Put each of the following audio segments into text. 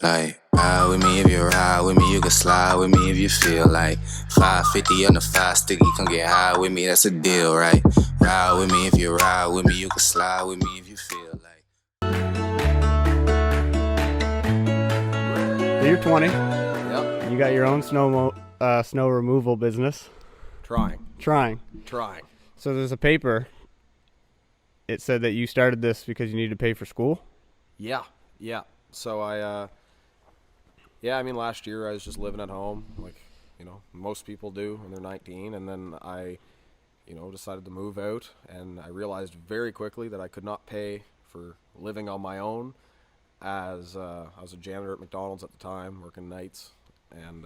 Like, ride with me if you ride with me, you can slide with me if you feel like 550 on the 5 sticky, come get high with me, that's a deal, right? Ride with me if you ride with me, you can slide with me if you feel like. So you're 20. Yep. You got your own snow removal business. Trying. So there's a paper. It said that you started this because you needed to pay for school. Yeah. So last year I was just living at home, like, most people do when they're 19, and then I, decided to move out, and I realized very quickly that I could not pay for living on my own, as I was a janitor at McDonald's at the time, working nights, and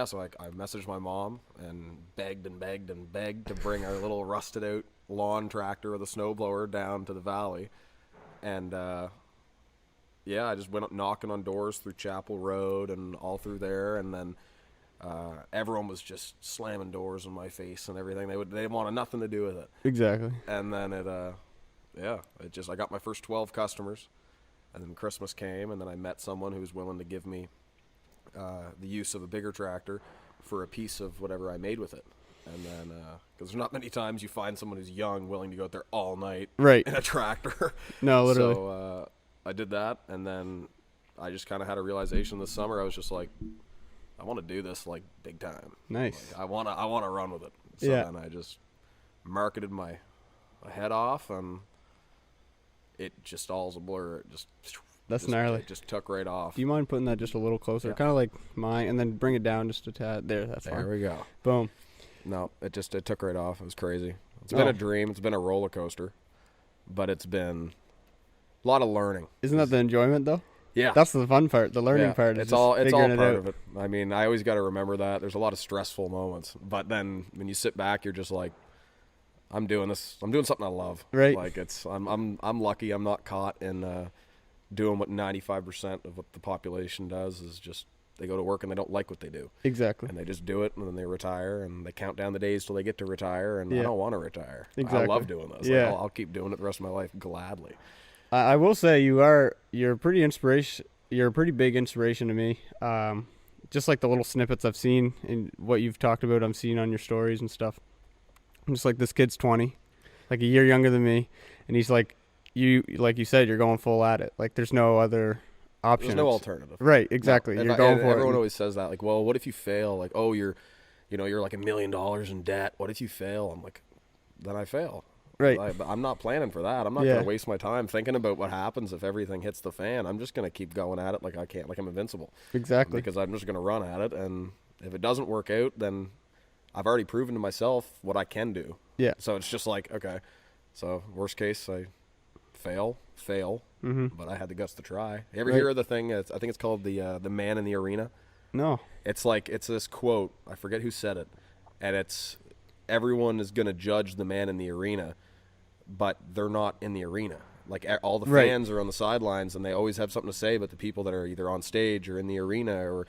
so I messaged my mom and begged to bring our little rusted out lawn tractor with a snowblower down to the valley, and I just went up knocking on doors through Chapel Road and all through there, and then everyone was just slamming doors in my face and everything. They wanted nothing to do with it. Exactly. And then I got my first 12 customers, and then Christmas came, and then I met someone who was willing to give me the use of a bigger tractor for a piece of whatever I made with it. And then, because there's not many times you find someone who's young willing to go out there all night right. in a tractor. No, literally. So I did that, and then I just kind of had a realization this summer. I was just like, I want to do this like big time. Nice. Like, I want to run with it. So then I just marketed my head off, and it just all's a blur. That's gnarly. It just took right off. Do you mind putting that just a little closer? Yeah. Kind of like mine, and then bring it down just a tad. There, that's fine. There we go. Boom. No, it took right off. It was crazy. It's been a dream. It's been a roller coaster, but it's been a lot of learning. Isn't that the enjoyment though? Yeah. That's the fun part. The learning part is it's all part out. of it. I mean, I always got to remember that. There's a lot of stressful moments, but then when you sit back, you're just like, I'm doing this. I'm doing something I love. Right. Like I'm lucky. I'm not caught in doing what 95% of what the population does is just they go to work and they don't like what they do. Exactly. And they just do it, and then they retire, and they count down the days till they get to retire, and I don't want to retire. Exactly. I love doing this. Yeah. Like, I'll keep doing it the rest of my life gladly. I will say you're pretty inspiration. You're a pretty big inspiration to me. Just like the little snippets I've seen and what you've talked about, I'm seeing on your stories and stuff. I'm just like, this kid's 20, like a year younger than me, and he's like you said, you're going full at it. Like there's no other options. There's no alternative. Right, exactly. No, you're going for it. Everyone always says that. Like, well, what if you fail? Like, oh, you're like $1 million in debt. What if you fail? I'm like, then I fail. Right. But I'm not planning for that. I'm not going to waste my time thinking about what happens if everything hits the fan. I'm just going to keep going at it like I'm invincible. Exactly. Because I'm just going to run at it, and if it doesn't work out, then I've already proven to myself what I can do. Yeah. So it's just like, okay, so worst case, I fail, but I had the guts to try. You ever hear of the thing? I think it's called the man in the arena. No. It's this quote. I forget who said it, and it's everyone is going to judge the man in the arena, but they're not in the arena. Like all the fans are on the sidelines, and they always have something to say, but the people that are either on stage or in the arena or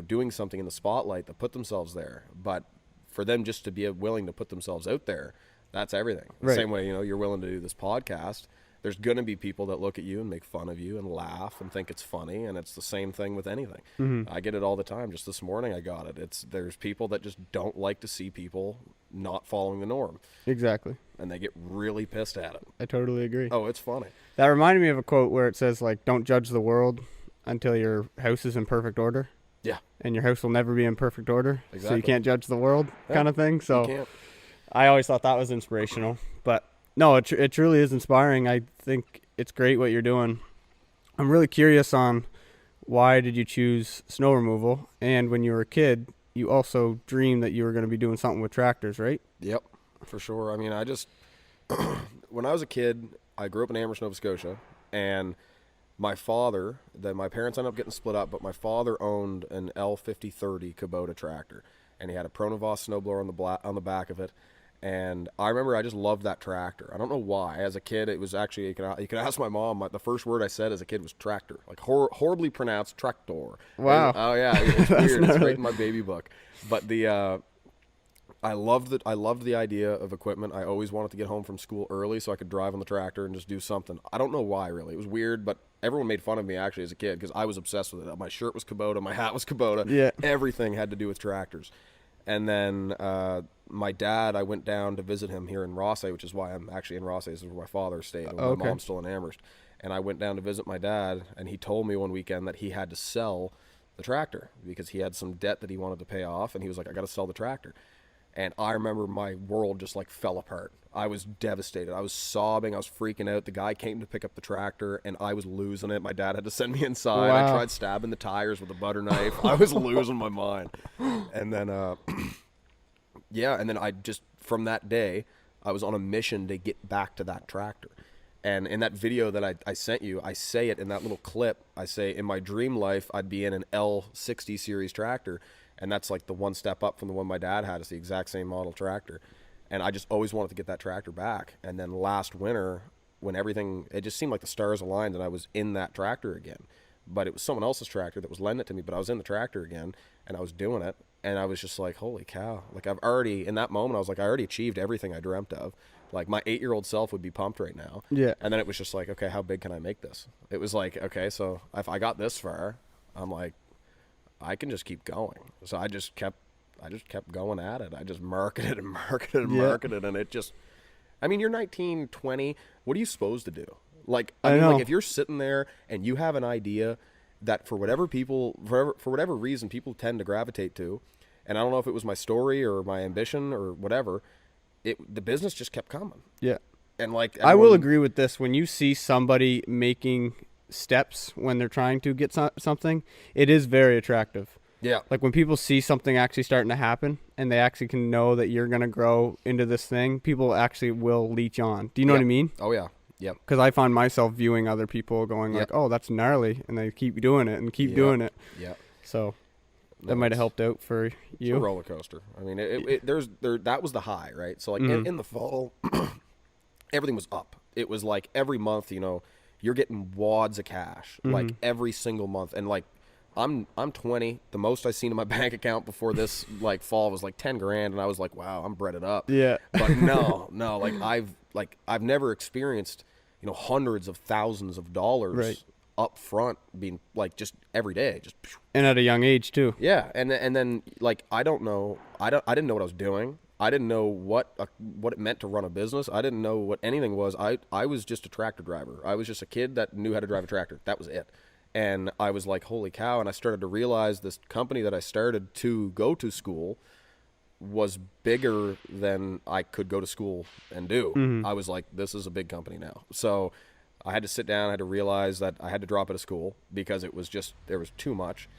doing something in the spotlight that put themselves there. But for them just to be willing to put themselves out there, that's everything. The same way you're willing to do this podcast. There's going to be people that look at you and make fun of you and laugh and think it's funny, and it's the same thing with anything. I get it all the time. Just this morning I got it. There's people that just don't like to see people not following the norm. Exactly. And they get really pissed at it. I totally agree. Oh, it's funny. That reminded me of a quote where it says, like, don't judge the world until your house is in perfect order. Yeah. And your house will never be in perfect order. Exactly. So you can't judge the world kind of thing. So you can't. I always thought that was inspirational. But no, it truly is inspiring. I think it's great what you're doing. I'm really curious on why did you choose snow removal? And when you were a kid, you also dreamed that you were going to be doing something with tractors, right? Yep, for sure. I mean, I just when I was a kid, I grew up in Amherst, Nova Scotia, and my parents ended up getting split up, but my father owned an L5030 Kubota tractor, and he had a Pronovost snowblower on the back of it. And I remember I just loved that tractor. I don't know why. As a kid, it was actually, you can ask my mom, the first word I said as a kid was tractor. Like horribly pronounced tractor. Wow. And, oh, yeah. It's weird. It's right in my baby book. But I loved the idea of equipment. I always wanted to get home from school early so I could drive on the tractor and just do something. I don't know why, really. It was weird, but everyone made fun of me actually as a kid because I was obsessed with it. My shirt was Kubota, my hat was Kubota. Yeah. Everything had to do with tractors. And then my dad, I went down to visit him here in Rossay, which is why I'm actually in Rossay. This is where my father stayed. And Okay. My mom's still in Amherst. And I went down to visit my dad, and he told me one weekend that he had to sell the tractor because he had some debt that he wanted to pay off, and he was like, I got to sell the tractor. And I remember my world just like fell apart. I was devastated. I was sobbing. I was freaking out. The guy came to pick up the tractor, and I was losing it. My dad had to send me inside. Wow. I tried stabbing the tires with a butter knife. I was losing my mind. And then, yeah, and then I just, from that day, I was on a mission to get back to that tractor. And in that video that I sent you, I say it in that little clip. I say, in my dream life, I'd be in an L60 series tractor. And that's like the one step up from the one my dad had. It's the exact same model tractor. And I just always wanted to get that tractor back. And then last winter, when everything, it just seemed like the stars aligned and I was in that tractor again. But it was someone else's tractor that was lending it to me, but I was in the tractor again and I was doing it. And I was just like, holy cow. Like I've already, in that moment, I was like, I already achieved everything I dreamt of. Like my 8-year-old self would be pumped right now. Yeah. And then it was just like, okay, how big can I make this? It was like, okay, so if I got this far, I'm like, I can just keep going. So I just kept going at it. I just marketed and marketed and marketed. And it just, I mean, you're 19, 20. What are you supposed to do? Like, I mean, know. like if you're sitting there and you have an idea that for whatever reason, people tend to gravitate to, and I don't know if it was my story or my ambition or whatever, the business just kept coming. Yeah. And like, I will agree with this. When you see somebody making steps when they're trying to get something, it is very attractive. Yeah. Like when people see something actually starting to happen and they actually can know that you're going to grow into this thing, people actually will leech on. Do you know what I mean? Oh, yeah. Yep. Because I find myself viewing other people going like, oh, that's gnarly. And they keep doing it and keep doing it. Yeah. So that might have helped out for you. It's a roller coaster. I mean, that was the high, right? So like in the fall, everything was up. It was like every month, you know, you're getting wads of cash, like every single month. And like, I'm 20. The most I've seen in my bank account before this like fall was like 10 grand. And I was like, wow, I'm breaded up. Yeah. But no, like I've never experienced, you know, hundreds of thousands of dollars up front being like just every day, just. And at a young age too. Yeah. And then like, I didn't know what I was doing. I didn't know what it meant to run a business. I didn't know what anything was. I was just a tractor driver. I was just a kid that knew how to drive a tractor. That was it. And I was like, holy cow. And I started to realize this company that I started to go to school was bigger than I could go to school and do. I was like, this is a big company now. So I had to sit down. I had to realize that I had to drop out of school because it was just, there was too much.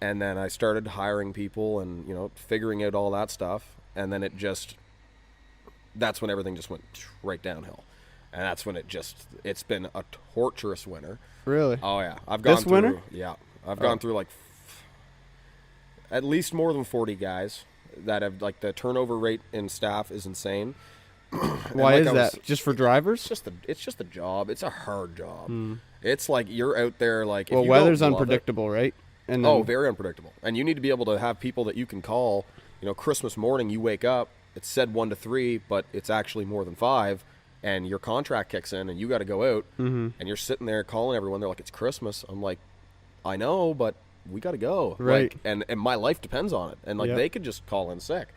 And then I started hiring people and, you know, figuring out all that stuff. And then that's when everything just went right downhill. And that's when it's been a torturous winter. Really? Oh yeah. I've gone This through, winter? yeah. I've gone through like at least more than 40 guys that have like the turnover rate in staff is insane. Why is that? Just for drivers? It's just a job. It's a hard job. It's like you're out there like, if Well, you weather's don't love unpredictable, right? And then, very unpredictable. And you need to be able to have people that you can call. You know, Christmas morning, you wake up, it's said 1 to 3, but it's actually more than 5, and your contract kicks in, and you got to go out, and you're sitting there calling everyone. They're like, it's Christmas. I'm like, I know, but we got to go. Right. Like, and my life depends on it. And, like, they could just call in sick.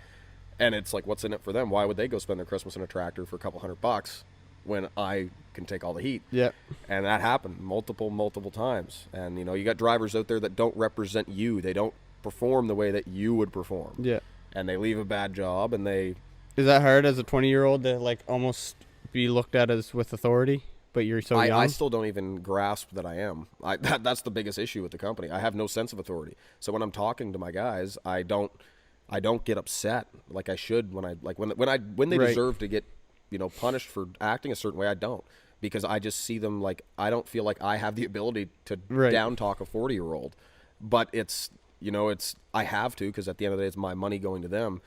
And it's like, what's in it for them? Why would they go spend their Christmas in a tractor for a couple $100 when I can take all the heat? Yeah. And that happened multiple times. And, you know, you got drivers out there that don't represent you. They don't perform the way that you would perform. Yeah. And they leave a bad job, and they... Is that hard as a 20-year-old to, like, almost be looked at as with authority, but you're so young? I still don't even grasp that I am. That's the biggest issue with the company. I have no sense of authority. So when I'm talking to my guys, I don't get upset like I should when they deserve to get, you know, punished for acting a certain way. I don't, because I just see them like, I don't feel like I have the ability to down talk a 40-year-old, but it's, you know, I have to, because at the end of the day, it's my money going to them.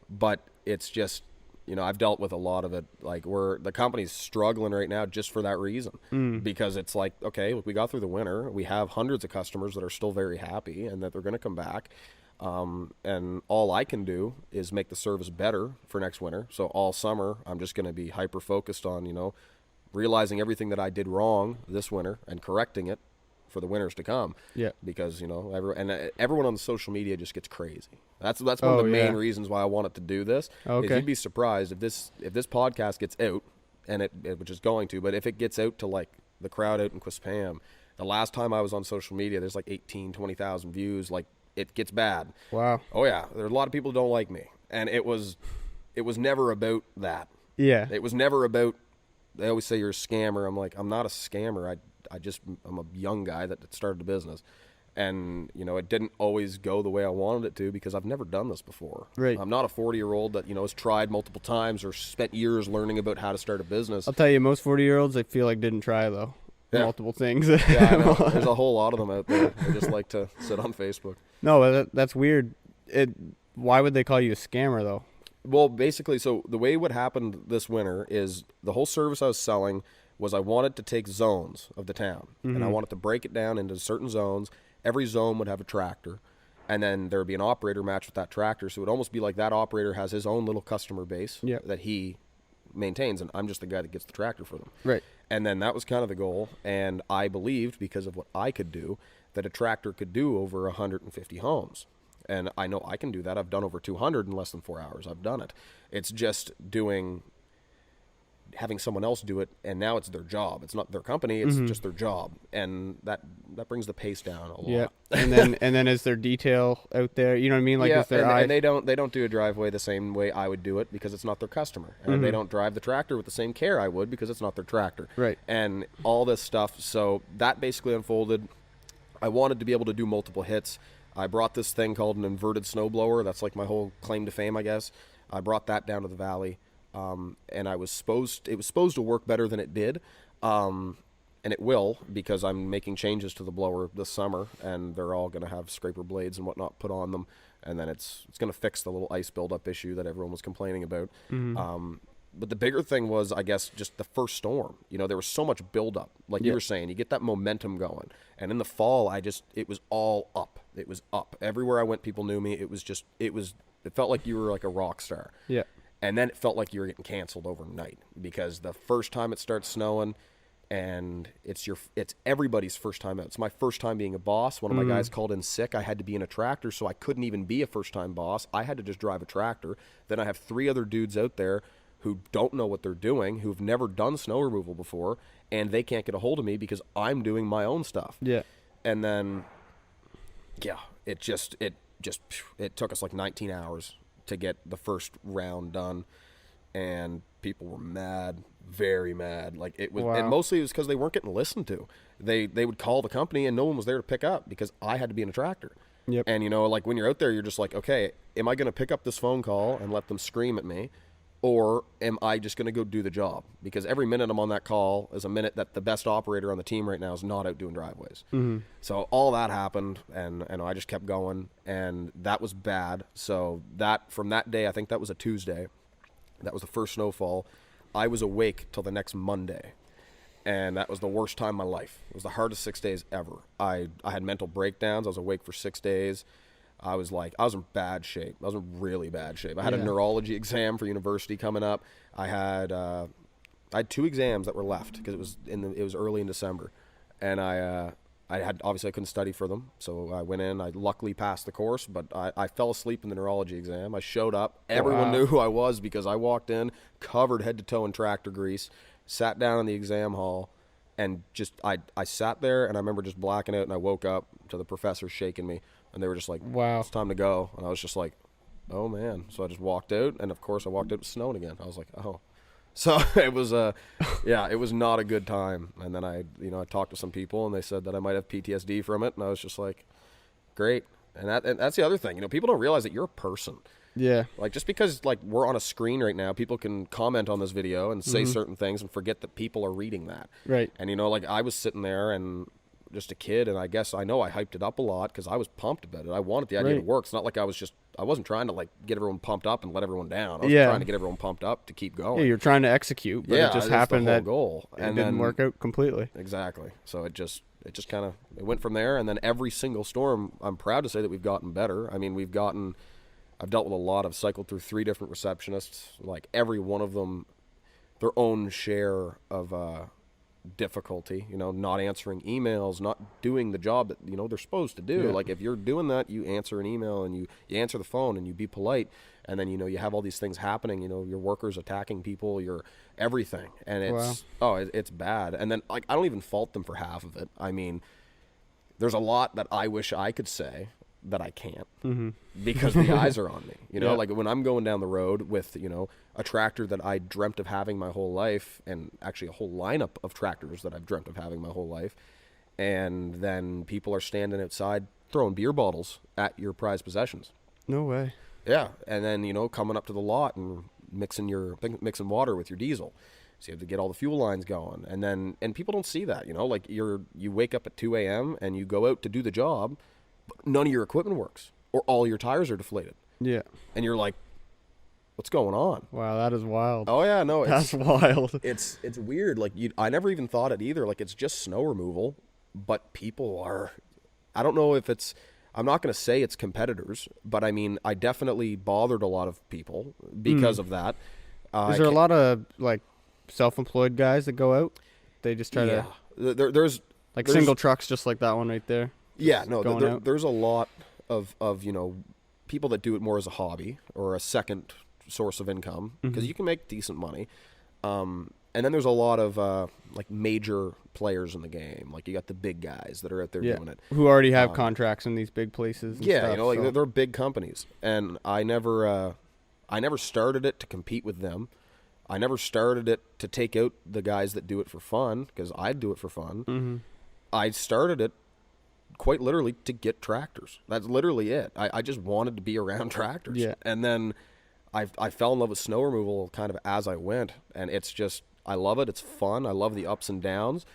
But it's just, you know, I've dealt with a lot of it. Like, the company's struggling right now just for that reason. Because it's like, okay, we got through the winter. We have hundreds of customers that are still very happy and that they're going to come back. And all I can do is make the service better for next winter. So all summer, I'm just going to be hyper focused on, realizing everything that I did wrong this winter and correcting it for the winters to come. Yeah. Because, everyone on the social media just gets crazy. That's one of the main reasons why I wanted to do this. Okay. Is you'd be surprised if this podcast gets out, and it which is going to, but if it gets out to like the crowd out in Quispam, the last time I was on social media, there's like 20,000 views. Like, it gets bad. Wow. Oh yeah, there's a lot of people who don't like me, and it was never about that. Yeah. It was never about. They always say you're a scammer. I'm like, I'm not a scammer. I'm a young guy that started a business, and it didn't always go the way I wanted it to because I've never done this before. Right. I'm not a 40-year-old that has tried multiple times or spent years learning about how to start a business. I'll tell you, most 40-year-olds, I feel like didn't try though. Yeah. Multiple things. Yeah, I know. There's a whole lot of them out there. They just like to sit on Facebook. No, that's weird. Why would they call you a scammer though? Well, basically, so the way what happened this winter is the whole service I was selling was I wanted to take zones of the town, and I wanted to break it down into certain zones. Every zone would have a tractor, and then there would be an operator matched with that tractor. So it would almost be like that operator has his own little customer base that he maintains, and I'm just the guy that gets the tractor for them. Right. And then that was kind of the goal, and I believed, because of what I could do, that a tractor could do over 150 homes. And I know I can do that. I've done over 200 in less than 4 hours. I've done it. It's just having someone else do it, and now it's their job. It's not their company, it's just their job. And that brings the pace down a lot. Yeah. and then is there detail out there? You know what I mean? Like, is there and they don't do a driveway the same way I would do it because it's not their customer. And they don't drive the tractor with the same care I would because it's not their tractor. Right. And all this stuff. So that basically unfolded. I wanted to be able to do multiple hits. I brought this thing called an inverted snowblower. That's like my whole claim to fame, I guess. I brought that down to the valley. And it was supposed to work better than it did. And it will, because I'm making changes to the blower this summer, and they're all going to have scraper blades and whatnot put on them. And then it's going to fix the little ice buildup issue that everyone was complaining about. But the bigger thing was, I guess, just the first storm. There was so much buildup. Like you were saying, you get that momentum going. And in the fall, it was all up. It was up. Everywhere I went, people knew me. It felt like you were like a rock star. Yeah. And then it felt like you were getting canceled overnight, because the first time it starts snowing, and it's everybody's first time out. It's my first time being a boss. One of my guys called in sick. I had to be in a tractor, so I couldn't even be a first-time boss. I had to just drive a tractor. Then I have 3 other dudes out there who don't know what they're doing, who've never done snow removal before, and they can't get a hold of me because I'm doing my own stuff. Yeah. And then, it took us like 19 hours to get the first round done, and people were mad, very mad. Like, it was, and mostly it was because they weren't getting listened to. They would call the company and no one was there to pick up because I had to be in a tractor. Yep. And like when you're out there, you're just like, okay, am I going to pick up this phone call and let them scream at me, or am I just going to go do the job? Because every minute I'm on that call is a minute that the best operator on the team right now is not out doing driveways. So all that happened, and I just kept going, and that was bad. So from that day, I think that was a Tuesday, that was the first snowfall, I was awake till the next Monday. And that was the worst time of my life. It was the hardest 6 days ever. I had mental breakdowns. I was awake for 6 days. I was in bad shape. I was in really bad shape. I had a neurology exam for university coming up. I had 2 exams that were left because it was early in December, and I obviously I couldn't study for them, so I went in. I luckily passed the course, but I fell asleep in the neurology exam. I showed up. Everyone knew who I was because I walked in covered head to toe in tractor grease, sat down in the exam hall, and just I sat there, and I remember just blacking out, and I woke up to the professor shaking me. And they were just like, wow, it's time to go. And I was just like, oh, man. So I just walked out. And, of course, I walked out, it was snowing again. I was like, oh. So it was, it was not a good time. And then I talked to some people, and they said that I might have PTSD from it. And I was just like, great. And that's the other thing. People don't realize that you're a person. Yeah. Like, just because, like, we're on a screen right now, people can comment on this video and say certain things and forget that people are reading that. Right. And, like, I was sitting there and just a kid, and I guess I hyped it up a lot because I was pumped about it. I wanted the idea to work. It's not like I wasn't trying to like get everyone pumped up and let everyone down. I was trying to get everyone pumped up to keep going. Yeah, you're trying to execute, but it just happened that goal it didn't work out completely. Exactly. So it it just kind of it went from there. And then every single storm, I'm proud to say that we've gotten better. I mean, I've dealt with a lot. I've cycled through 3 different receptionists. Like every one of them, their own share of difficulty, not answering emails, not doing the job that, they're supposed to do. Yeah. Like if you're doing that, you answer an email and you answer the phone and you be polite. And then, you have all these things happening, your workers attacking people, your everything. And it's bad. And then like, I don't even fault them for half of it. I mean, there's a lot that I wish I could say that I can't because the eyes are on me, like when I'm going down the road with, a tractor that I dreamt of having my whole life, and actually a whole lineup of tractors that I've dreamt of having my whole life. And then people are standing outside throwing beer bottles at your prized possessions. No way. Yeah. And then, coming up to the lot and mixing water with your diesel. So you have to get all the fuel lines going. And people don't see that, like you wake up at 2 a.m. and you go out to do the job, but none of your equipment works or all your tires are deflated. Yeah. And you're like, what's going on? Wow, that is wild. Oh yeah, no, that's wild. It's weird. Like I never even thought it either. Like it's just snow removal, but people are, I don't know if I'm not going to say it's competitors, but I mean, I definitely bothered a lot of people because of that. Is there a lot of like self-employed guys that go out? They just try to. There's single trucks, just like that one right there. Yeah, no, there's a lot of people that do it more as a hobby or a second source of income because you can make decent money. And then there's a lot of like major players in the game. Like you got the big guys that are out there doing it, who already have contracts in these big places. And stuff, like so. They're big companies. And I never started it to compete with them. I never started it to take out the guys that do it for fun because I do it for fun. I started it quite literally to get tractors. That's literally it. I just wanted to be around tractors. Yeah. And then I fell in love with snow removal kind of as I went. And it's just, I love it. It's fun. I love the ups and downs.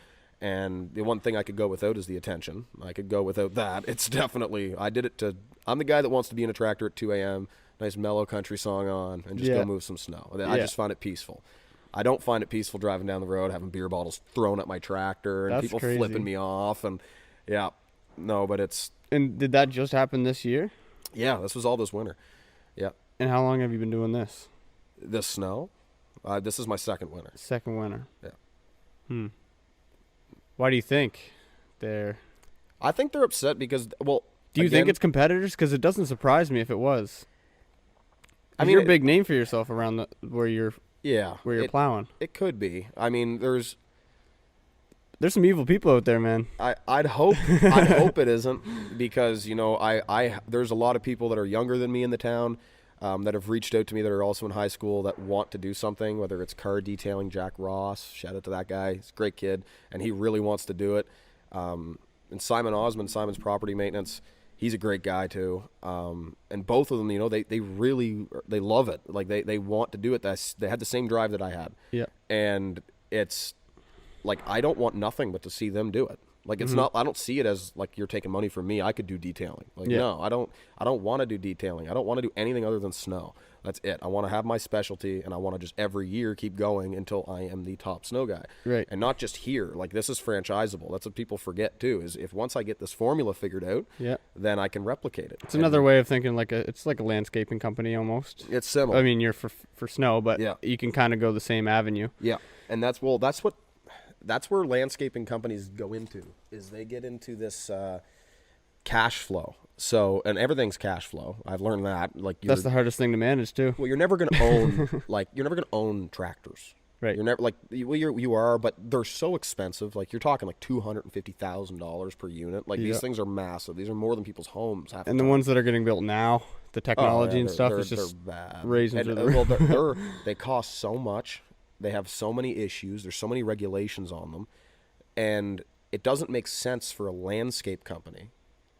And the one thing I could go without is the attention. I could go without that. It's definitely, I'm the guy that wants to be in a tractor at 2 a.m., nice mellow country song on, and just go move some snow. I just find it peaceful. I don't find it peaceful driving down the road, having beer bottles thrown at my tractor, and people flipping me off. And yeah, no, but it's. And did that just happen this year? Yeah, this was all this winter. Yeah. And how long have you been doing this? This snow? This is my second winter. Second winter. Yeah. Why do you think they're? I think they're upset because, well. Do you think it's competitors? Because it doesn't surprise me if it was. I mean, you're a big name for yourself around where you're plowing. It could be. I mean, there's some evil people out there, man. I'd hope it isn't because there's a lot of people that are younger than me in the town that have reached out to me that are also in high school that want to do something, whether it's car detailing. Jack Ross, shout out to that guy. He's a great kid and he really wants to do it. And Simon Osmond, Simon's Property Maintenance. He's a great guy too, and both of them, they really love it. Like they want to do it. They had the same drive that I had. Yeah. And it's like I don't want nothing but to see them do it. Like it's not. I don't see it as like you're taking money from me. I could do detailing. Like no, I don't want to do detailing. I don't want to do anything other than snow. That's it. I want to have my specialty, and I want to just every year keep going until I am the top snow guy. Right. And not just here. Like this is franchisable. That's what people forget too. Is if once I get this formula figured out, then I can replicate it. It's another way of thinking. It's like a landscaping company almost. It's similar. I mean, you're for snow, but you can kind of go the same avenue. Yeah, and that's where landscaping companies go into. Is they get into this cash flow. So, and everything's cash flow. I've learned that. That's the hardest thing to manage too. Well, you're never going to own tractors. Right. You're never you are, but they're so expensive. Like you're talking like $250,000 per unit. Like these things are massive. These are more than people's homes. And the ones that are getting built now, the technology and stuff is just bad. Raising through the roof. Well, they cost so much. They have so many issues. There's so many regulations on them, and it doesn't make sense for a landscape company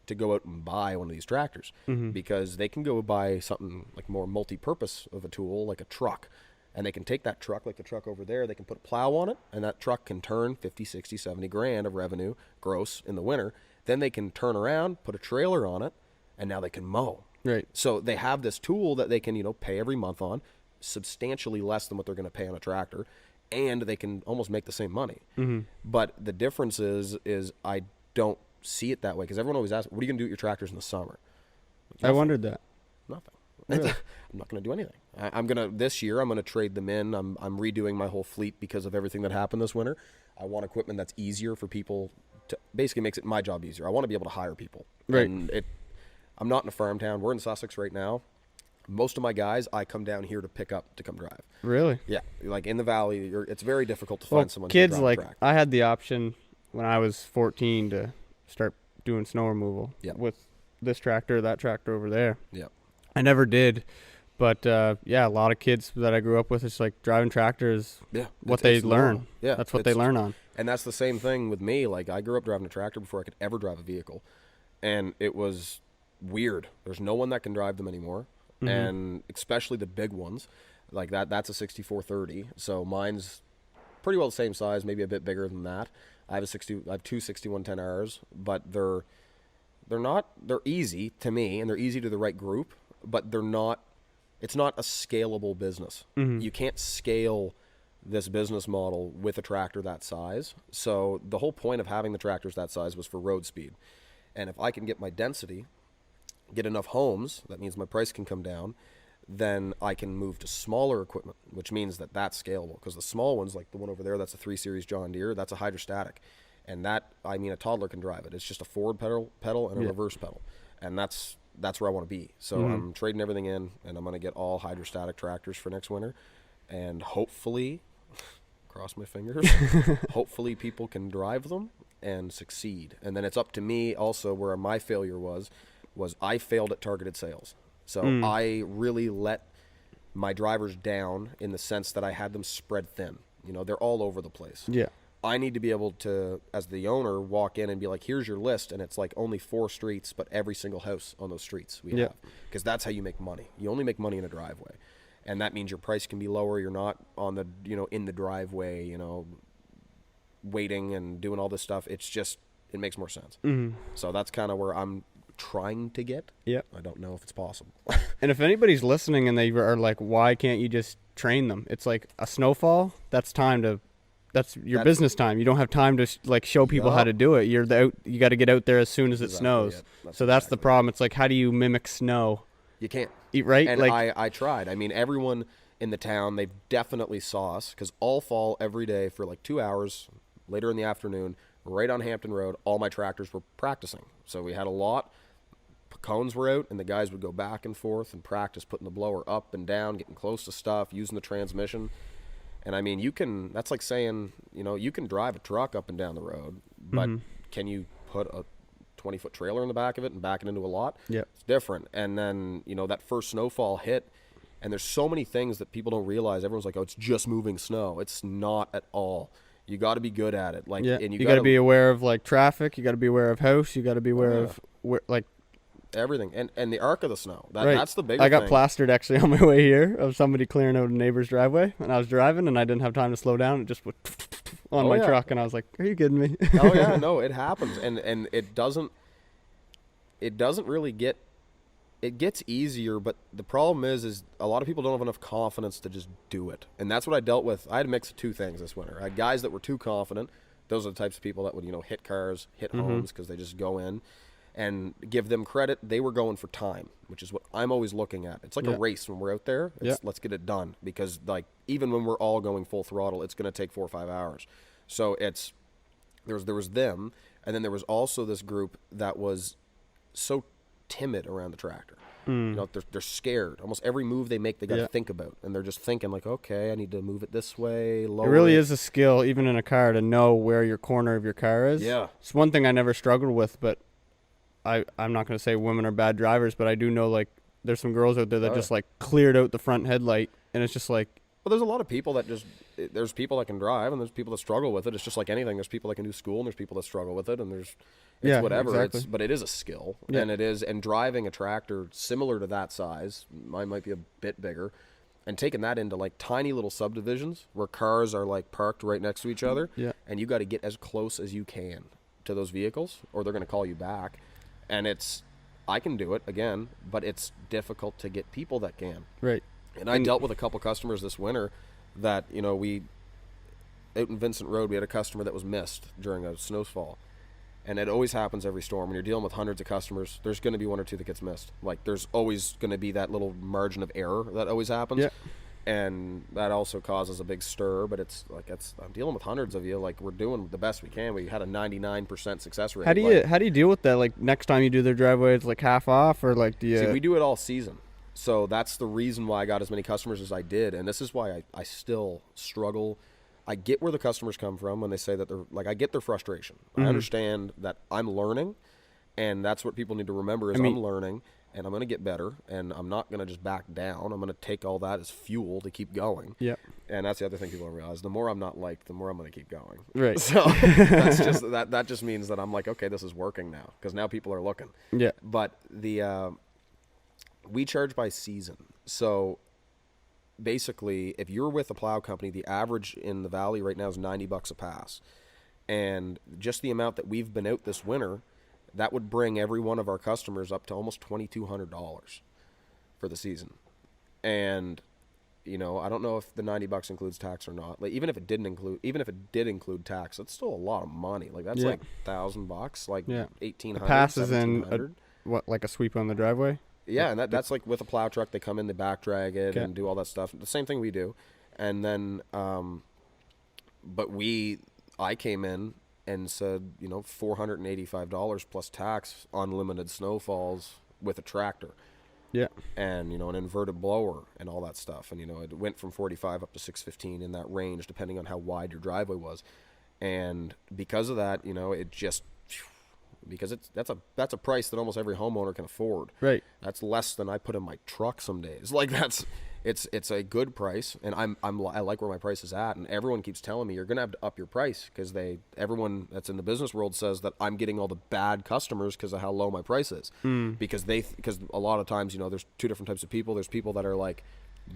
to go out and buy one of these tractors because they can go buy something like more multi-purpose of a tool, like a truck, and they can take that truck, like the truck over there, they can put a plow on it, and that truck can turn 50, 60, 70 grand of revenue gross in the winter. Then they can turn around, put a trailer on it, and now they can mow. Right. So they have this tool that they can, pay every month on, substantially less than what they're going to pay on a tractor, and they can almost make the same money. But the difference is don't see it that way, because everyone always asks, what are you going to do with your tractors in the summer? I wondered that. Nothing. Really? I'm not going to do anything. This year, I'm going to trade them in. I'm redoing my whole fleet because of everything that happened this winter. I want equipment that's easier for people to, basically makes it my job easier. I want to be able to hire people. Right. And I'm not in a farm town. We're in Sussex right now. Most of my guys, I come down here to pick up to come drive. Really? Yeah. Like in the valley, it's very difficult to find someone kids, to drive like, a tractor. I had the option when I was 14 to start doing snow removal with this tractor, that tractor over there. Yeah. I never did. But, yeah, a lot of kids that I grew up with, it's like driving tractors, what they learn. Normal. Yeah. That's what they learn on. And that's the same thing with me. Like, I grew up driving a tractor before I could ever drive a vehicle. And it was weird. There's no one that can drive them anymore. Mm-hmm. And especially the big ones. Like, that's a 6430. So mine's pretty well the same size, maybe a bit bigger than that. I have two 6110Rs, but they're easy to me, and they're easy to the right group, but it's not a scalable business. Mm-hmm. You can't scale this business model with a tractor that size. So the whole point of having the tractors that size was for road speed. And if I can get my density, get enough homes, that means my price can come down, then I can move to smaller equipment, which means that's scalable. Because the small ones, like the one over there, that's a 3 Series John Deere, that's a hydrostatic. And a toddler can drive it. It's just a forward pedal and a reverse pedal. And that's where I want to be. So I'm trading everything in, and I'm going to get all hydrostatic tractors for next winter. And hopefully, cross my fingers, hopefully people can drive them and succeed. And then it's up to me also, where my failure was I failed at targeted sales. So I really let my drivers down in the sense that I had them spread thin. They're all over the place. Yeah. I need to be able to, as the owner, walk in and be like, here's your list, and it's like only 4 streets, but every single house on those streets we have. Because that's how you make money. You only make money in a driveway. And that means your price can be lower. You're not on the, in the driveway, waiting and doing all this stuff. It's just, it makes more sense. Mm-hmm. So that's kind of where I'm trying to get. Yeah. I don't know if it's possible. And if anybody's listening and they are like, why can't you just train them? It's like a snowfall, that's your business time. You don't have time to show people how to do it. You got to get out there as soon as it snows. Yeah. That's the problem. It's like, how do you mimic snow? You can't. Right? And I tried. I mean, everyone in the town, they definitely saw us, because all fall every day for like 2 hours later in the afternoon, right on Hampton Road, all my tractors were practicing. So we had a lot. Cones were out, and the guys would go back and forth and practice putting the blower up and down, getting close to stuff, using the transmission. And I mean, that's like saying, you can drive a truck up and down the road, but can you put a 20-foot trailer in the back of it and back it into a lot? Yeah. It's different. And then, that first snowfall hit, and there's so many things that people don't realize. Everyone's like, oh, it's just moving snow. It's not at all. You got to be good at it. And you got to be aware of traffic. You got to be aware of house. You got to be aware of everything, and the arc of the snow. Right. That's the big. I got plastered actually on my way here of somebody clearing out a neighbor's driveway, and I was driving and I didn't have time to slow down. It just went on my truck, and I was like, "Are you kidding me?" Oh yeah, no, it happens, and it doesn't really get. It gets easier, but the problem is a lot of people don't have enough confidence to just do it, and that's what I dealt with. I had a mix of two things this winter. I had guys that were too confident. Those are the types of people that would hit cars, hit homes, because they just go in. And give them credit, they were going for time, which is what I'm always looking at. It's like a race when we're out there. Let's get it done, because even when we're all going full throttle, it's going to take 4 or 5 hours. So there was them, and then there was also this group that was so timid around the tractor. They're scared. Almost every move they make, they got to think about, and they're just thinking like, okay, I need to move it this way, lower. It really is a skill, even in a car, to know where your corner of your car is. Yeah, it's one thing I never struggled with, but I'm not going to say women are bad drivers, but I do know there's some girls out there that just cleared out the front headlight, and it's just like. Well, there's a lot of people that there's people that can drive, and there's people that struggle with it. It's just like anything. There's people that can do school, and there's people that struggle with it, and it's whatever. Exactly. But it is a skill, and driving a tractor similar to that size, mine might be a bit bigger, and taking that into tiny little subdivisions where cars are parked right next to each other, and you got to get as close as you can to those vehicles, or they're going to call you back. And I can do it again, but it's difficult to get people that can. Right. And I dealt with a couple customers this winter that, we, out in Vincent Road, we had a customer that was missed during a snowfall. And it always happens every storm. When you're dealing with hundreds of customers, there's going to be one or two that gets missed. Like, there's always going to be that little margin of error that always happens. Yeah. And that also causes a big stir. But it's like, I'm dealing with hundreds of you. Like, we're doing the best we can. We had a 99% success rate. How do you deal with that? Like, next time you do their driveway, it's like half off, or like, do you? See, we do it all season. So that's the reason why I got as many customers as I did. And this is why I still struggle. I get where the customers come from when they say that they're like, I get their frustration. I understand that I'm learning, and that's what people need to remember is I'm learning, and I'm going to get better, and I'm not going to just back down. I'm going to take all that as fuel to keep going. Yeah. And that's the other thing people don't realize. The more I'm not liked, the more I'm going to keep going. Right. So that's just that just means that I'm like, okay, this is working now, because now people are looking. Yeah. But we charge by season. So basically, if you're with a plow company, the average in the valley right now is $90 a pass. And just the amount that we've been out this winter, that would bring every one of our customers up to almost $2,200 for the season. And, you know, I don't know if the $90 includes tax or not. Like, even if it did include tax, that's still a lot of money. Like, that's like $1,000, like $1,800. Passes in like a sweep on the driveway. Yeah, and that's like with a plow truck, they come in, they back drag it and do all that stuff. The same thing we do. And then, but I came in and said, you know, $485 plus tax on limited snowfalls with a tractor. Yeah. And, you know, an inverted blower and all that stuff. And, you know, it went from 45 up to 615 in that range, depending on how wide your driveway was. And because of that, you know, it just, because that's a price that almost every homeowner can afford. Right. That's less than I put in my truck some days. Like, it's a good price, and I like where my price is at. And everyone keeps telling me you're gonna have to up your price, because everyone that's in the business world says that I'm getting all the bad customers because of how low my price is. Because a lot of times, you know, there's two different types of people. There's people that are like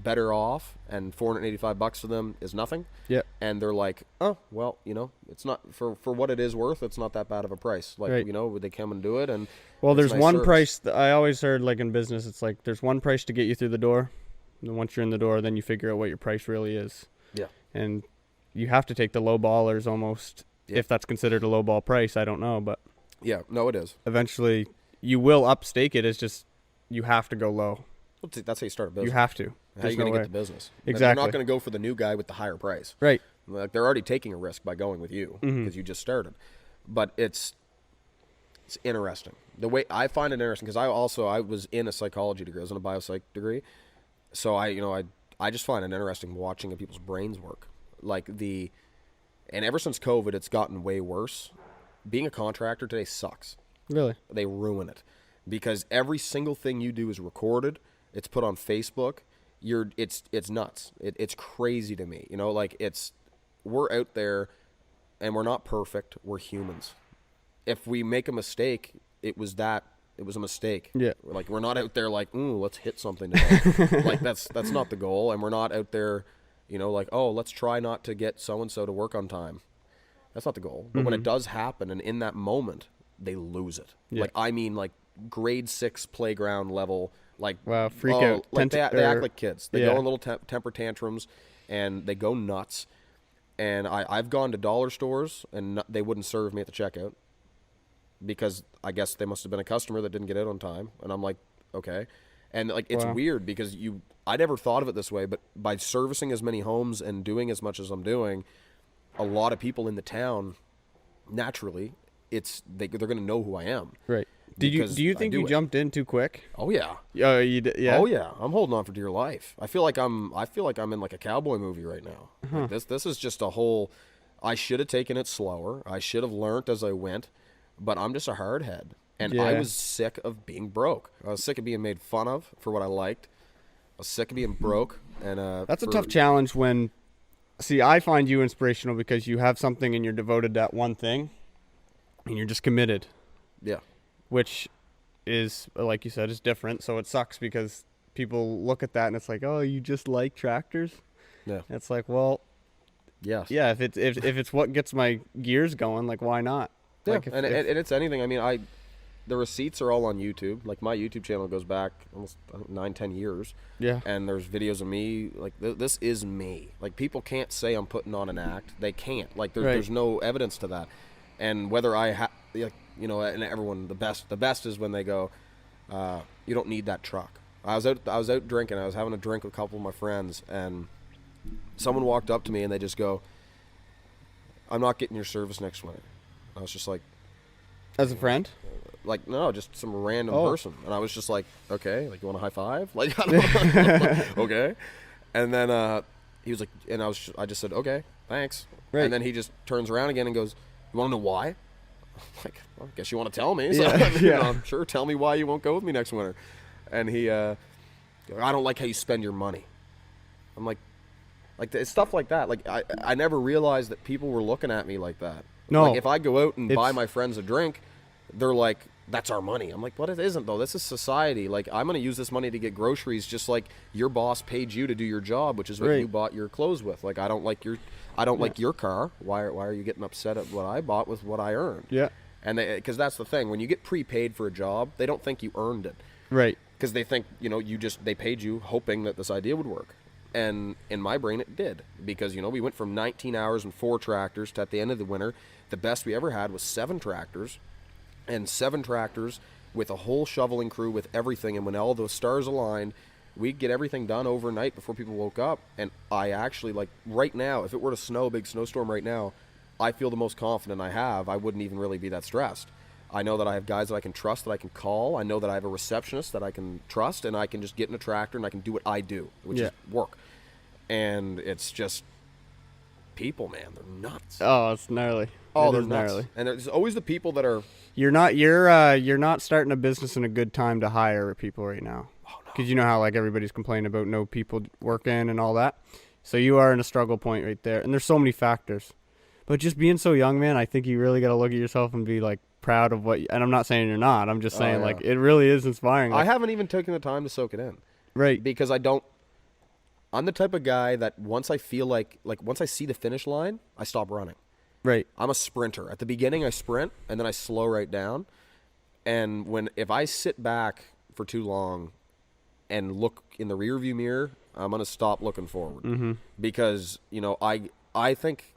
better off, and $485 to them is nothing. Yeah. And they're like, oh, well, you know, it's not for what it is worth. It's not that bad of a price. Like, you know, would they come and do it? And well, there's one price that I always heard, like in business, it's like there's one price to get you through the door. And once you're in the door, then you figure out what your price really is. Yeah. And you have to take the low ballers almost, if that's considered a low ball price. I don't know, but yeah, no, it is. Eventually, you will upstake it. It's just you have to go low. Well, that's how you start a business. You have to. How are you going to get the business? Exactly. They're not going to go for the new guy with the higher price. Right. Like, they're already taking a risk by going with you because you just started. But it's interesting. The way I find it interesting, because I was in a psychology degree. I was in a biopsych degree. So I just find it interesting watching people's brains work. And ever since COVID, it's gotten way worse. Being a contractor today sucks. Really? They ruin it, because every single thing you do is recorded. It's put on Facebook. It's nuts. It's crazy to me. You know, like, we're out there, and we're not perfect. We're humans. If we make a mistake, it was a mistake. Yeah. Like, we're not out there like, ooh, let's hit something today. Like, that's not the goal. And we're not out there, you know, like, oh, let's try not to get so-and-so to work on time. That's not the goal. But when it does happen, and in that moment, they lose it. Yeah. Like, I mean, like, grade 6 playground level, like, wow, freak out. Like, they act like kids. They go in little temper tantrums, and they go nuts. And I've gone to dollar stores, and they wouldn't serve me at the checkout, because I guess they must have been a customer that didn't get out on time. And I'm like, okay. And like, it's weird, because I never thought of it this way, but by servicing as many homes and doing as much as I'm doing, a lot of people in the town, naturally, they're going to know who I am. Right. Do you think you jumped in too quick? Oh yeah. Yeah, you did. Yeah. Oh yeah. I'm holding on for dear life. I feel like I'm in like a cowboy movie right now. Like, this is just a whole. I should have taken it slower. I should have learned as I went. But I'm just a hardhead, and I was sick of being broke. I was sick of being made fun of for what I liked. I was sick of being broke, and that's a tough challenge. When, see, I find you inspirational because you have something and you're devoted to that one thing, and you're just committed. Yeah. Which is, like you said, is different. So it sucks because people look at that and it's like, oh, you just like tractors. Yeah. And it's like, well, yes. Yeah. If it's what gets my gears going, like, why not? Yeah, like and it's anything. I mean, the receipts are all on YouTube. Like, my YouTube channel goes back almost 9-10 years. Yeah. And there's videos of me. Like, this is me. Like, people can't say I'm putting on an act. They can't. Like, there's no evidence to that. And whether I like, you know, and everyone, the best is when they go, you don't need that truck. I was out drinking. I was having a drink with a couple of my friends, and someone walked up to me and they just go, I'm not getting your service next winter. I was just like, As a friend? like, no, just some random person. And I was just like, okay, like, you want a high five? Like, I don't know. Okay. And then he was like, and I just said, okay, thanks. Right. And then he just turns around again and goes, you want to know why? I'm like, well, I guess you want to tell me. So, you know, sure, tell me why you won't go with me next winter. And he, I don't like how you spend your money. I'm like it's stuff like that. Like, I never realized that people were looking at me like that. No. Like, if I go out and buy my friends a drink, they're like, that's our money. I'm like, but it isn't, though. This is society. Like, I'm going to use this money to get groceries just like your boss paid you to do your job, which is what you bought your clothes with. Like, I don't like your car. Why are you getting upset at what I bought with what I earned? Yeah. And because that's the thing. When you get prepaid for a job, they don't think you earned it. Right. Because they think, you know, they paid you hoping that this idea would work. And in my brain, it did. Because, you know, we went from 19 hours and 4 tractors to, at the end of the winter, the best we ever had was 7 tractors. And 7 tractors with a whole shoveling crew with everything. And when all those stars aligned, we'd get everything done overnight before people woke up. And I actually, like, right now, if it were to snow, a big snowstorm right now, I feel the most confident I have. I wouldn't even really be that stressed. I know that I have guys that I can trust, that I can call. I know that I have a receptionist that I can trust, and I can just get in a tractor and I can do what I do, which is work. And it's just people, man. They're nuts. Oh, it's gnarly. Oh, they're nuts. Gnarly. And there's always the people that are... You're not starting a business in a good time to hire people right now. Oh, no. Because you know how, like, everybody's complaining about no people working and all that. So you are in a struggle point right there. And there's so many factors. But just being so young, man, I think you really got to look at yourself and be, like, proud of what... And I'm not saying you're not. I'm just saying, like, it really is inspiring. Like, I haven't even taken the time to soak it in. Right. Because I'm the type of guy that once I feel like once I see the finish line, I stop running. Right. I'm a sprinter. At the beginning, I sprint, and then I slow right down. And if I sit back for too long and look in the rearview mirror, I'm going to stop looking forward. Mm-hmm. Because, you know, I think...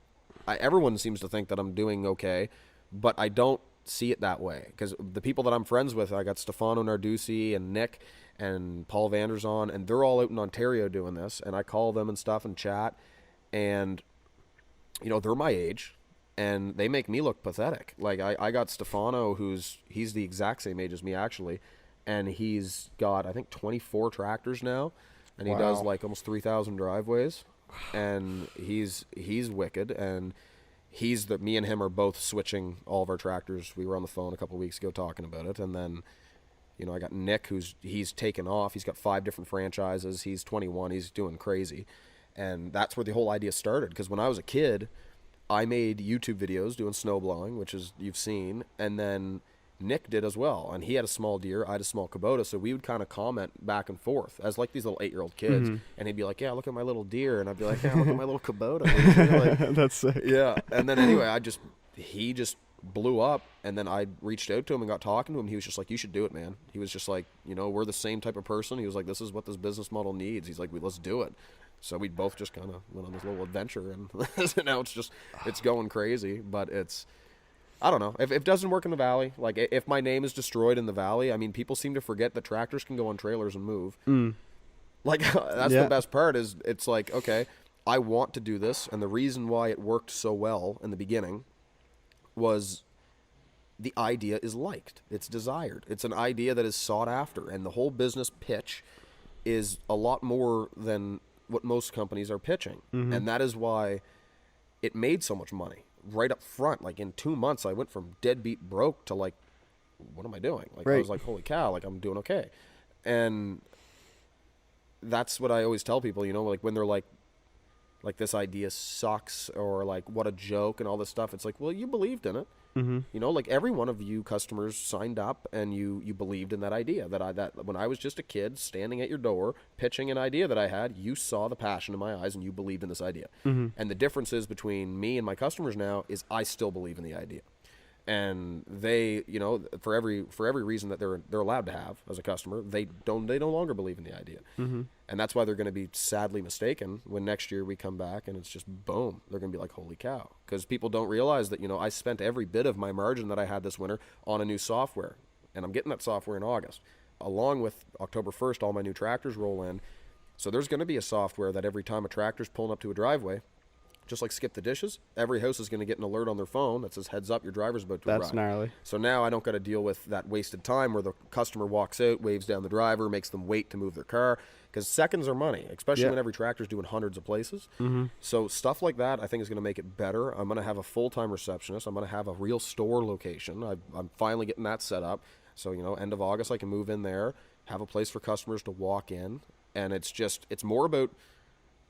everyone seems to think that I'm doing okay, but I don't see it that way. Because the people that I'm friends with, I got Stefano Narducci and Nick and Paul Vanderzon, and they're all out in Ontario doing this. And I call them and stuff and chat. And, you know, they're my age, and they make me look pathetic. Like, I got Stefano, he's the exact same age as me, actually. And he's got, I think, 24 tractors now. And he does, like, almost 3,000 driveways. And he's wicked, and me and him are both switching all of our tractors. We were on the phone a couple of weeks ago talking about it. And then, you know, I got Nick, he's taken off. He's got 5 different franchises. He's 21. He's doing crazy. And that's where the whole idea started. Because when I was a kid, I made YouTube videos doing snow blowing, which is you've seen. And then Nick did as well, and he had a small deer, I had a small Kubota, so we would kind of comment back and forth as like these little 8-year-old kids, and he'd be like, yeah, look at my little deer, and I'd be like, yeah, look at my little Kubota. Like, that's sick. Yeah, and then anyway, he just blew up, and then I reached out to him and got talking to him. He was just like, you should do it, man. He was just like, you know, we're the same type of person. He was like, this is what this business model needs. He's like, let's do it. So we both just kind of went on this little adventure, and now it's going crazy, but I don't know. If it doesn't work in the valley, like if my name is destroyed in the valley, I mean, people seem to forget that tractors can go on trailers and move. Like, that's the best part is it's like, okay, I want to do this. And the reason why it worked so well in the beginning was the idea is liked. It's desired. It's an idea that is sought after. And the whole business pitch is a lot more than what most companies are pitching. And that is why it made so much money. Right up front, like in 2 months, I went from deadbeat broke to like, what am I doing? Like, I was like, holy cow, like I'm doing okay. And that's what I always tell people, you know, like when they're like this idea sucks or like what a joke and all this stuff. It's like, well, you believed in it. You know, like every one of you customers signed up and you believed in that idea that when I was just a kid standing at your door pitching an idea that I had, you saw the passion in my eyes and you believed in this idea. And the difference is between me and my customers now is I still believe in the idea. and they, for every reason that they're allowed to have as a customer, they no longer believe in the idea. Mm-hmm. And that's why they're going to be sadly mistaken when next year we come back and it's just boom. They're going to be like, holy cow. Because people don't realize that, I spent every bit of my margin that I had this winter on a new software. And I'm getting that software in August. Along with October 1st, all my new tractors roll in. So there's going to be a software that every time a tractor's pulling up to a driveway, just like Skip the Dishes, every house is going to get an alert on their phone that says, heads up, your driver's about to arrive. That's gnarly. So now I don't got to deal with that wasted time where the customer walks out, waves down the driver, makes them wait to move their car. Because seconds are money, especially when every tractor's doing hundreds of places. Mm-hmm. So stuff like that I think is going to make it better. I'm going to have a full-time receptionist. I'm going to have a real store location. I'm finally getting that set up. So, end of August I can move in there, have a place for customers to walk in. And it's more about,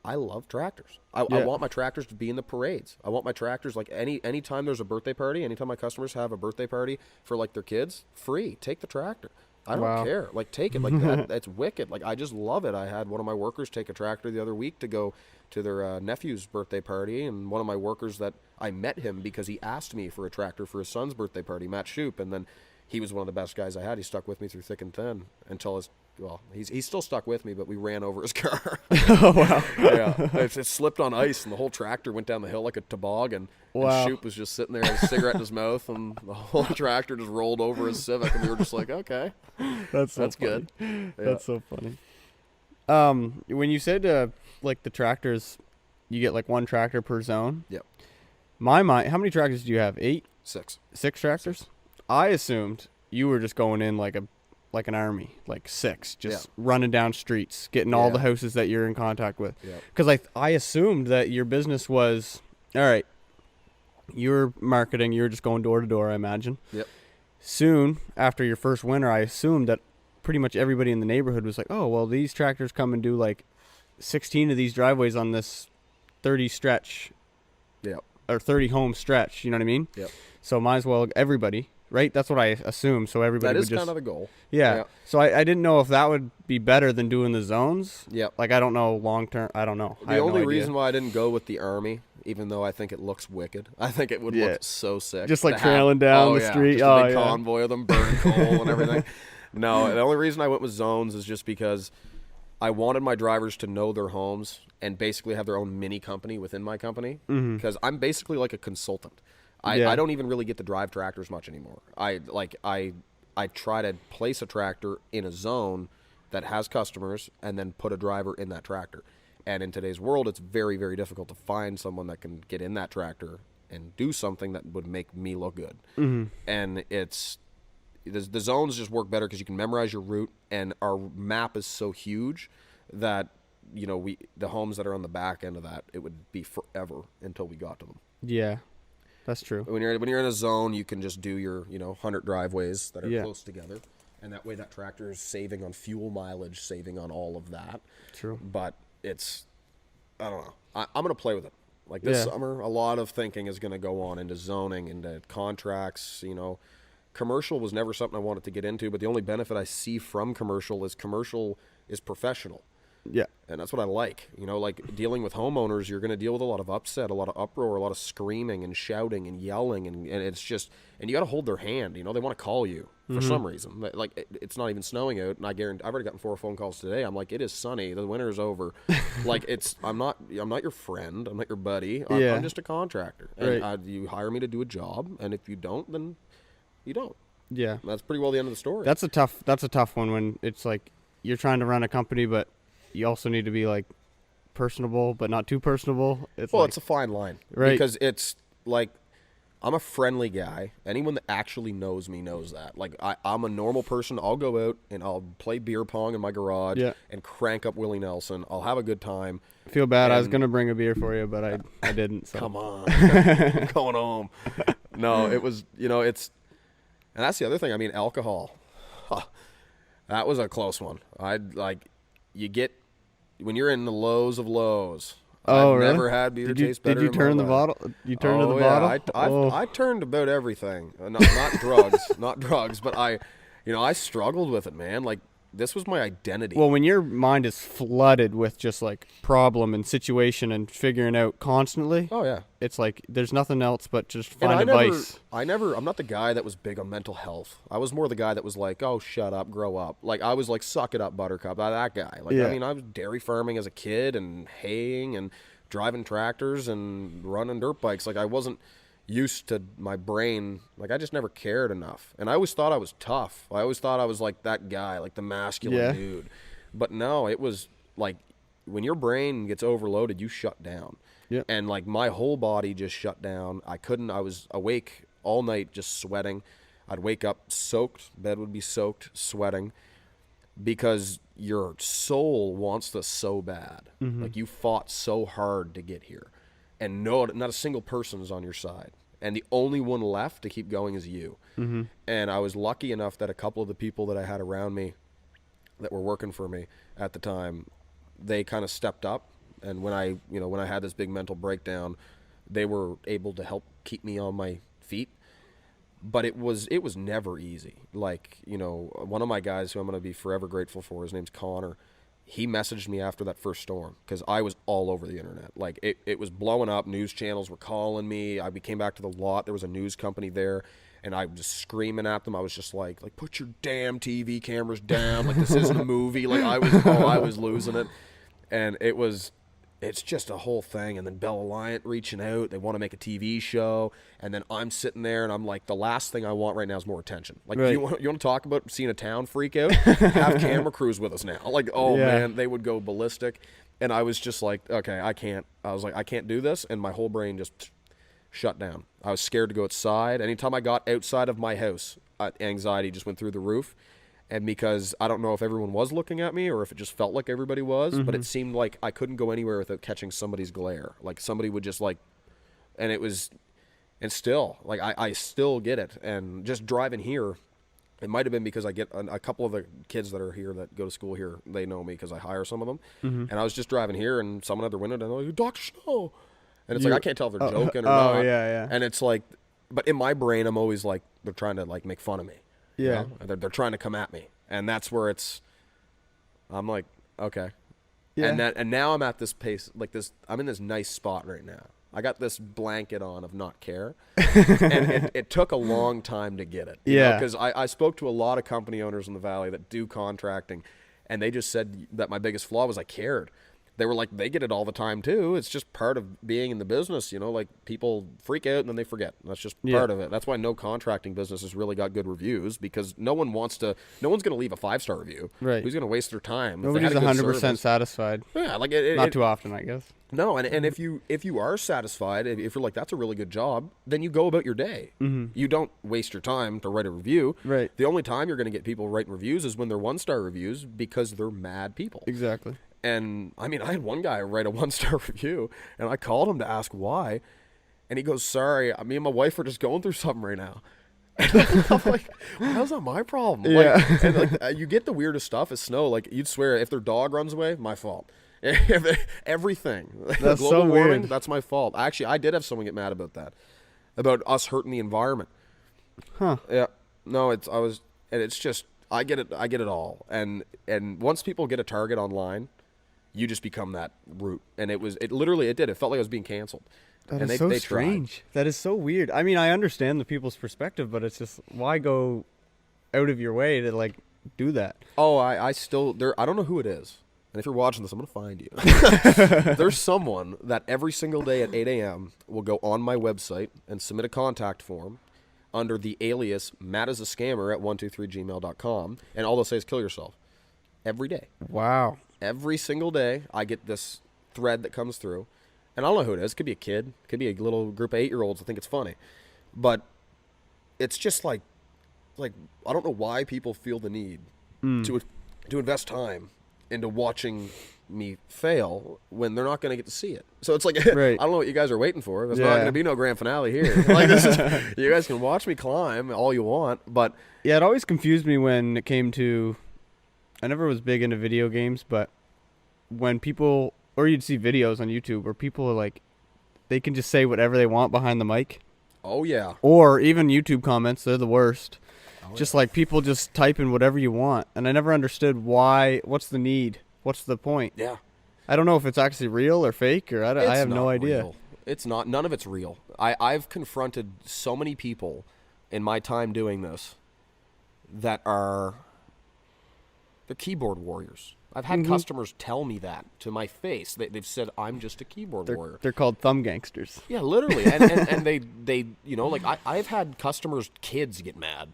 I love tractors. I want my tractors to be in the parades. I want my tractors, like anytime there's a birthday party, anytime my customers have a birthday party for like their kids, free, take the tractor. I don't care. Like, take it. Like, that's wicked. Like, I just love it. I had one of my workers take a tractor the other week to go to their nephew's birthday party, and one of my workers that I met him because he asked me for a tractor for his son's birthday party, Matt Shoop, and then he was one of the best guys I had. He stuck with me through thick and thin until he's still stuck with me, but we ran over his car. Oh, wow. Yeah. It slipped on ice, and the whole tractor went down the hill like a toboggan. Wow. And Shoop was just sitting there with a cigarette in his mouth, and the whole tractor just rolled over his Civic, and we were just like, okay. That's good. Yeah. Yeah. That's so funny. When you said, like, the tractors, you get, like, one tractor per zone. Yep. How many tractors do you have? 8? 6. 6 tractors? 6. I assumed you were just going in like an army, like 6, just running down streets, getting all the houses that you're in contact with. Because I assumed that your business was, all right, you're marketing, you're just going door to door, I imagine. Yep. Soon, after your first winter, I assumed that pretty much everybody in the neighborhood was like, oh, well, these tractors come and do like 16 of these driveways on this 30 stretch. Yep. Or 30 home stretch, you know what I mean? Yep. So might as well, everybody. Right, that's what I assumed. So everybody that would is just kind of the goal. Yeah. So I didn't know if that would be better than doing the zones. Yep. Like, I don't know long term. I don't know. The only reason why I didn't go with the army, even though I think it looks wicked, I think it would look so sick. Just like trailing down the street. Just a big convoy of them, burning coal and everything. No, the only reason I went with zones is just because I wanted my drivers to know their homes and basically have their own mini company within my company. Because I'm basically like a consultant. I don't even really get to drive tractors much anymore. I try to place a tractor in a zone that has customers and then put a driver in that tractor. And in today's world, it's very, very difficult to find someone that can get in that tractor and do something that would make me look good. And the zones just work better because you can memorize your route, and our map is so huge that the homes that are on the back end of that, it would be forever until we got to them. Yeah. That's true. When you're in a zone, you can just do your 100 driveways that are close together, and that way that tractor is saving on fuel mileage, saving on all of that. True. But I don't know. I'm gonna play with it. Like this summer, a lot of thinking is gonna go on into zoning, into contracts. Commercial was never something I wanted to get into, but the only benefit I see from commercial is professional. Yeah. And that's what I like. Like dealing with homeowners, you're going to deal with a lot of upset, a lot of uproar, a lot of screaming and shouting and yelling. And it's just, and you got to hold their hand. They want to call you for some reason. Like, it's not even snowing out. And I guarantee, I've already gotten 4 phone calls today. I'm like, it is sunny. The winter is over. Like, I'm not your friend. I'm not your buddy. I'm just a contractor. And you hire me to do a job. And if you don't, then you don't. Yeah. That's pretty well the end of the story. That's a tough one when it's like you're trying to run a company, but you also need to be like personable, but not too personable. It's a fine line, right? Because it's like, I'm a friendly guy. Anyone that actually knows me knows that. Like, I'm a normal person. I'll go out and I'll play beer pong in my garage and crank up Willie Nelson. I'll have a good time. I feel bad. I was gonna bring a beer for you, but I didn't. So. Come on, I'm going home. No, it was and that's the other thing. I mean, alcohol. That was a close one. When you're in the lows of lows. I've never had beer taste better. Did you turn the bottle? You turned to the bottle? I turned about everything. Not drugs, but I struggled with it, man. Like, this was my identity. Well, when your mind is flooded with just like problem and situation and figuring out constantly, oh yeah, it's like there's nothing else but just and find advice. I'm not the guy that was big on mental health. I was more the guy that was like, oh, shut up, grow up. Like, I was like, suck it up, buttercup. That guy. Like, Yeah. I mean, I was dairy farming as a kid and haying and driving tractors and running dirt bikes. Like, I wasn't used to my brain. Like, I just never cared enough. And I always thought I was tough. I always thought I was like that guy, like the masculine Yeah. dude. But no, it was like when your brain gets overloaded, you shut down. Yeah. And like my whole body just shut down. I was awake all night just sweating. I'd wake up soaked, bed would be soaked, sweating, because your soul wants this so bad. Like, you fought so hard to get here, and not a single person is on your side, and the only one left to keep going is you. And I was lucky enough that a couple of the people that I had around me that were working for me at the time, they kind of stepped up. And when I had this big mental breakdown, they were able to help keep me on my feet. But it was never easy. Like, one of my guys who I'm going to be forever grateful for, his name's Connor. He messaged me after that first storm because I was all over the internet. Like, it was blowing up. News channels were calling me. We came back to the lot. There was a news company there, and I was screaming at them. I was just like, put your damn TV cameras down. Like, this isn't a movie. Like, I was losing it. And it's just a whole thing. And then Bell Alliant reaching out. They want to make a TV show. And then I'm sitting there, and I'm like, the last thing I want right now is more attention. Like, Right. you want to talk about seeing a town freak out? Have camera crews with us now. Like, oh, Yeah. man, they would go ballistic. And I was just like, okay, I can't do this. And my whole brain just shut down. I was scared to go outside. Anytime I got outside of my house, anxiety just went through the roof. And because I don't know if everyone was looking at me or if it just felt like everybody was, but it seemed like I couldn't go anywhere without catching somebody's glare. Like, somebody would just and still, like, I still get it. And just driving here, it might have been because I get a couple of the kids that are here that go to school here, they know me because I hire some of them. And I was just driving here, and someone had their window down, like, Dr. Snow. And it's like, I can't tell if they're joking or not. Oh, yeah. And it's like, but in my brain, I'm always like, they're trying to, like, make fun of me. Yeah. They're trying to come at me, and that's where I'm like, okay. Yeah. And now I'm at this pace, like this. I'm in this nice spot right now. I got this blanket on of not care, and it took a long time to get it. Yeah. Because I spoke to a lot of company owners in the Valley that do contracting, and they just said that my biggest flaw was I cared. They were like, they get it all the time too. It's just part of being in the business, like, people freak out and then they forget. That's just part of it. That's why no contracting business has really got good reviews, because no one's going to leave a 5-star review. Right. Who's going to waste their time? Nobody's 100% satisfied. Yeah, like Not too often, I guess. No, and if you are satisfied, if you're like, that's a really good job, then you go about your day. You don't waste your time to write a review. Right. The only time you're going to get people writing reviews is when they're 1-star reviews, because they're mad people. Exactly. And I mean, I had one guy write a 1-star review, and I called him to ask why, and he goes, "Sorry, me and my wife are just going through something right now." And I'm like, well, how's that my problem? Yeah. Like, and like, you get the weirdest stuff as Snow. Like, you'd swear if their dog runs away, my fault. Everything. That's Global so warming, weird. That's my fault. Actually, I did have someone get mad about that, about us hurting the environment. Huh. Yeah. No, it's just, I get it all. And once people get a target online, you just become that root. And it literally did. It felt like I was being canceled. That and is so strange. That is so weird. I mean, I understand the people's perspective, but it's just, why go out of your way to, like, do that? Oh, I still, I don't know who it is. And if you're watching this, I'm going to find you. There's someone that every single day at 8 a.m. will go on my website and submit a contact form under the alias mattisascammer at 123gmail.com, and all they'll say is kill yourself. Every day. Wow. Every single day, I get this thread that comes through, and I don't know who it is. It could be a kid. It could be a little group of 8-year-olds that think it's funny. But it's just like I don't know why people feel the need to invest time into watching me fail when they're not going to get to see it. So it's like, Right. I don't know what you guys are waiting for. There's not going to be no grand finale here. Like, you guys can watch me climb all you want, but Yeah, it always confused me when it came to, I never was big into video games, but when people, or you'd see videos on YouTube where people are like, they can just say whatever they want behind the mic. oh yeah, Or even YouTube comments, they're the worst. just like people just type in whatever you want, and I never understood why. What's the need? What's the point? Yeah. I don't know if it's actually real or fake, or I have no idea. Real. It's not. None of it's real. I've confronted so many people in my time doing this that they're keyboard warriors. I've had customers tell me that to my face. They've said, I'm just a keyboard warrior. They're called thumb gangsters. Yeah, literally. And they like I've had customers' kids get mad.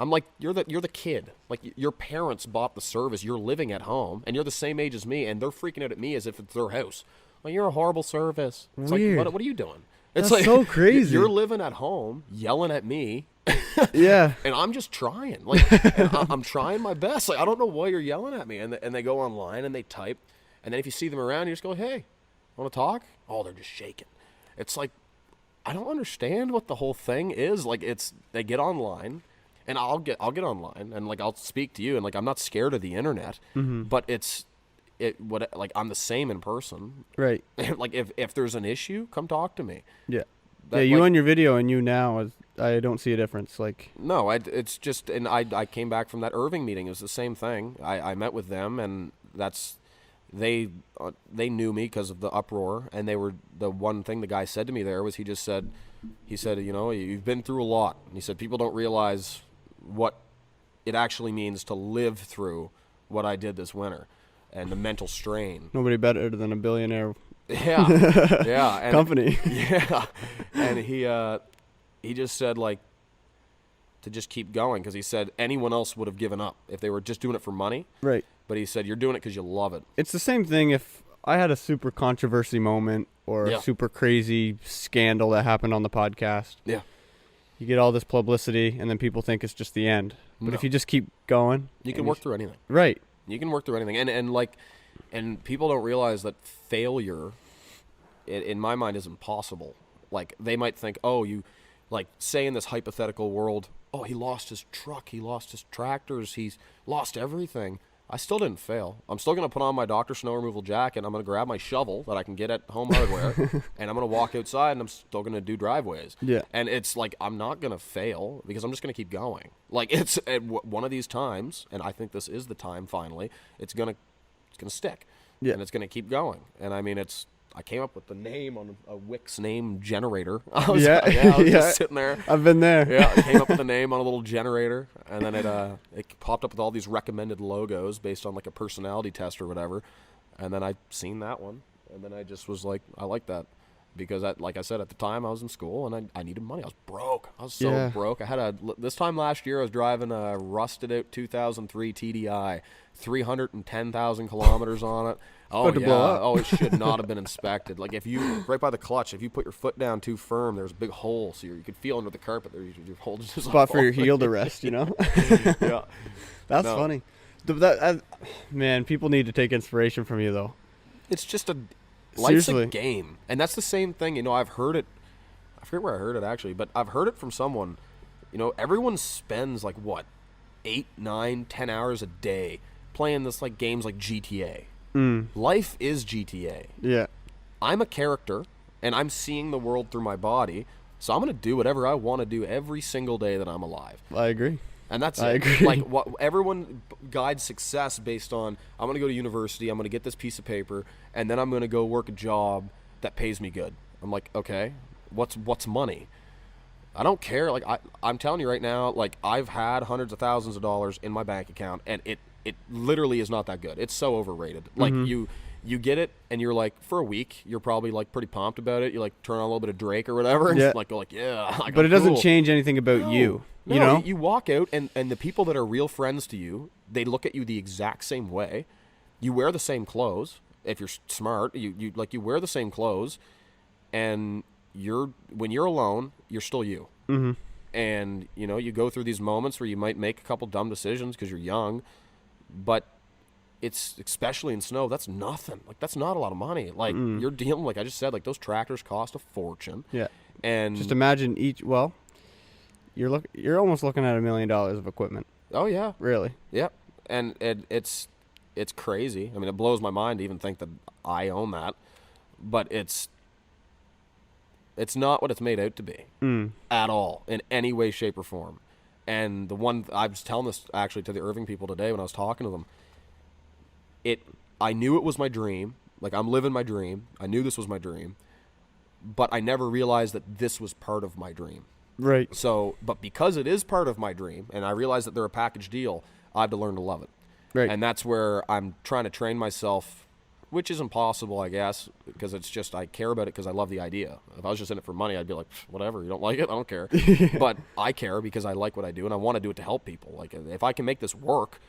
I'm like, you're the kid. Like, your parents bought the service. You're living at home, and you're the same age as me, and they're freaking out at me as if it's their house. Like, you're a horrible service. It's Weird. like, what are you doing? It's That's like, so crazy. You're living at home, yelling at me. Yeah. And I'm just trying. Like, I'm trying my best. Like, I don't know why you're yelling at me. And they go online and they type. And then if you see them around, you just go, hey, want to talk? Oh, they're just shaking. It's like, I don't understand what the whole thing is. Like, they get online, and I'll get online, and like I'll speak to you, and like I'm not scared of the internet, but I'm the same in person. Right. Like, if there's an issue, come talk to me. Yeah. That, yeah, you like, on your video and you now, I don't see a difference. Like, no, it's just, and I came back from that Irving meeting. It was the same thing. I met with them, and they knew me because of the uproar, and they were, the one thing the guy said to me there was, he said, you've been through a lot. And he said, people don't realize what it actually means to live through what I did this winter and the mental strain. nobody better than a billionaire Yeah. Yeah. And, company. yeah. And he just said, like, to just keep going, because he said anyone else would have given up if they were just doing it for money. Right. But he said, you're doing it because you love it. It's the same thing if I had a super controversy moment or a super crazy scandal that happened on the podcast. Yeah. You get all this publicity, and then people think it's just the end. But if you just keep going, you can work through anything. Right. You can work through anything. And people don't realize that failure, in my mind, is impossible. Like, they might think, oh, you, like, say in this hypothetical world, oh, he lost his truck, he lost his tractors, he's lost everything. I still didn't fail. I'm still going to put on my Dr. Snow removal jacket. I'm going to grab my shovel that I can get at Home Hardware, and I'm going to walk outside, and I'm still going to do driveways. Yeah. And it's like, I'm not going to fail because I'm just going to keep going. Like, it's one of these times, and I think this is the time finally, it's going to stick. Yeah. And it's going to keep going. And I mean, I came up with the name on a Wix name generator. I was just sitting there. I've been there. Yeah, I came up with the name on a little generator, and then it popped up with all these recommended logos based on like a personality test or whatever. And then I seen that one, and then I just was like, I like that. Because, like I said, at the time I was in school and I needed money. I was broke. I was so broke. I had this time last year I was driving a rusted out 2003 TDI, 310,000 kilometers on it. Oh yeah. Oh, it should not have been inspected. Like, if you right by the clutch, if you put your foot down too firm, there's a big hole, so you could feel under the carpet there. Your hole just spot for your heel to rest. You know. Yeah. That's funny. Man, people need to take inspiration from you though. It's just life's Seriously. a game. And that's the same thing, I've heard it. I forget where I heard it actually, but I've heard it from someone. Everyone spends like what, 8, 9, 10 hours a day playing this like games like GTA. Life is GTA. Yeah. I'm a character, and I'm seeing the world through my body, so I'm going to do whatever I want to do every single day that I'm alive. I agree. And that's I it. agree. Like, what everyone guides success based on, I'm going to go to university, I'm going to get this piece of paper, and then I'm going to go work a job that pays me good. I'm like, okay, what's money? I don't care. Like, I'm telling you right now, like, I've had hundreds of thousands of dollars in my bank account, and it literally is not that good. It's so overrated. Like, you get it, and you're like, for a week, you're probably like pretty pumped about it. You like turn on a little bit of Drake or whatever, and go like, yeah. Like, but it doesn't cool. change anything about you. No, You know, you walk out, and the people that are real friends to you, they look at you the exact same way. You wear the same clothes. If you're smart, you wear the same clothes, and when you're alone, you're still you. Mm-hmm. And you go through these moments where you might make a couple dumb decisions because you're young, but it's, especially in snow, that's nothing. Like, that's not a lot of money. Like, you're dealing, like I just said, like, those tractors cost a fortune. Yeah. And just imagine you're almost looking at $1 million of equipment. Oh yeah. Really? Yep. And it's crazy. I mean, it blows my mind to even think that I own that, but it's not what it's made out to be at all, in any way, shape, or form. And I was telling this actually to the Irving people today when I was talking to them. I knew it was my dream. Like, I'm living my dream. I knew this was my dream. But I never realized that this was part of my dream. Right. So, but because it is part of my dream, and I realize that they're a package deal, I have to learn to love it. Right. And that's where I'm trying to train myself, which is impossible, I guess, because it's just I care about it because I love the idea. If I was just in it for money, I'd be like, whatever, you don't like it, I don't care. But I care because I like what I do, and I want to do it to help people. Like, if I can make this work,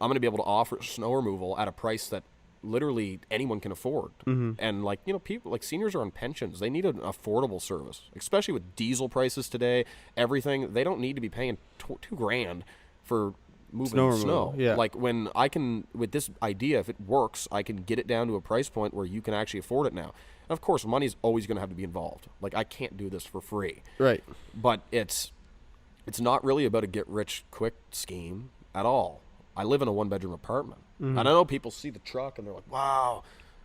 I'm going to be able to offer snow removal at a price that literally anyone can afford. And like, you know, people like seniors are on pensions. They need an affordable service, especially with diesel prices today, everything. They don't need to be paying $2,000 for moving snow. Yeah. Like, when I can, with this idea, if it works, I can get it down to a price point where you can actually afford it now. And of course, money's always going to have to be involved. Like, I can't do this for free. Right. But it's not really about a get rich quick scheme at all. I live in a 1-bedroom apartment. And I know people see the truck and they're like, wow,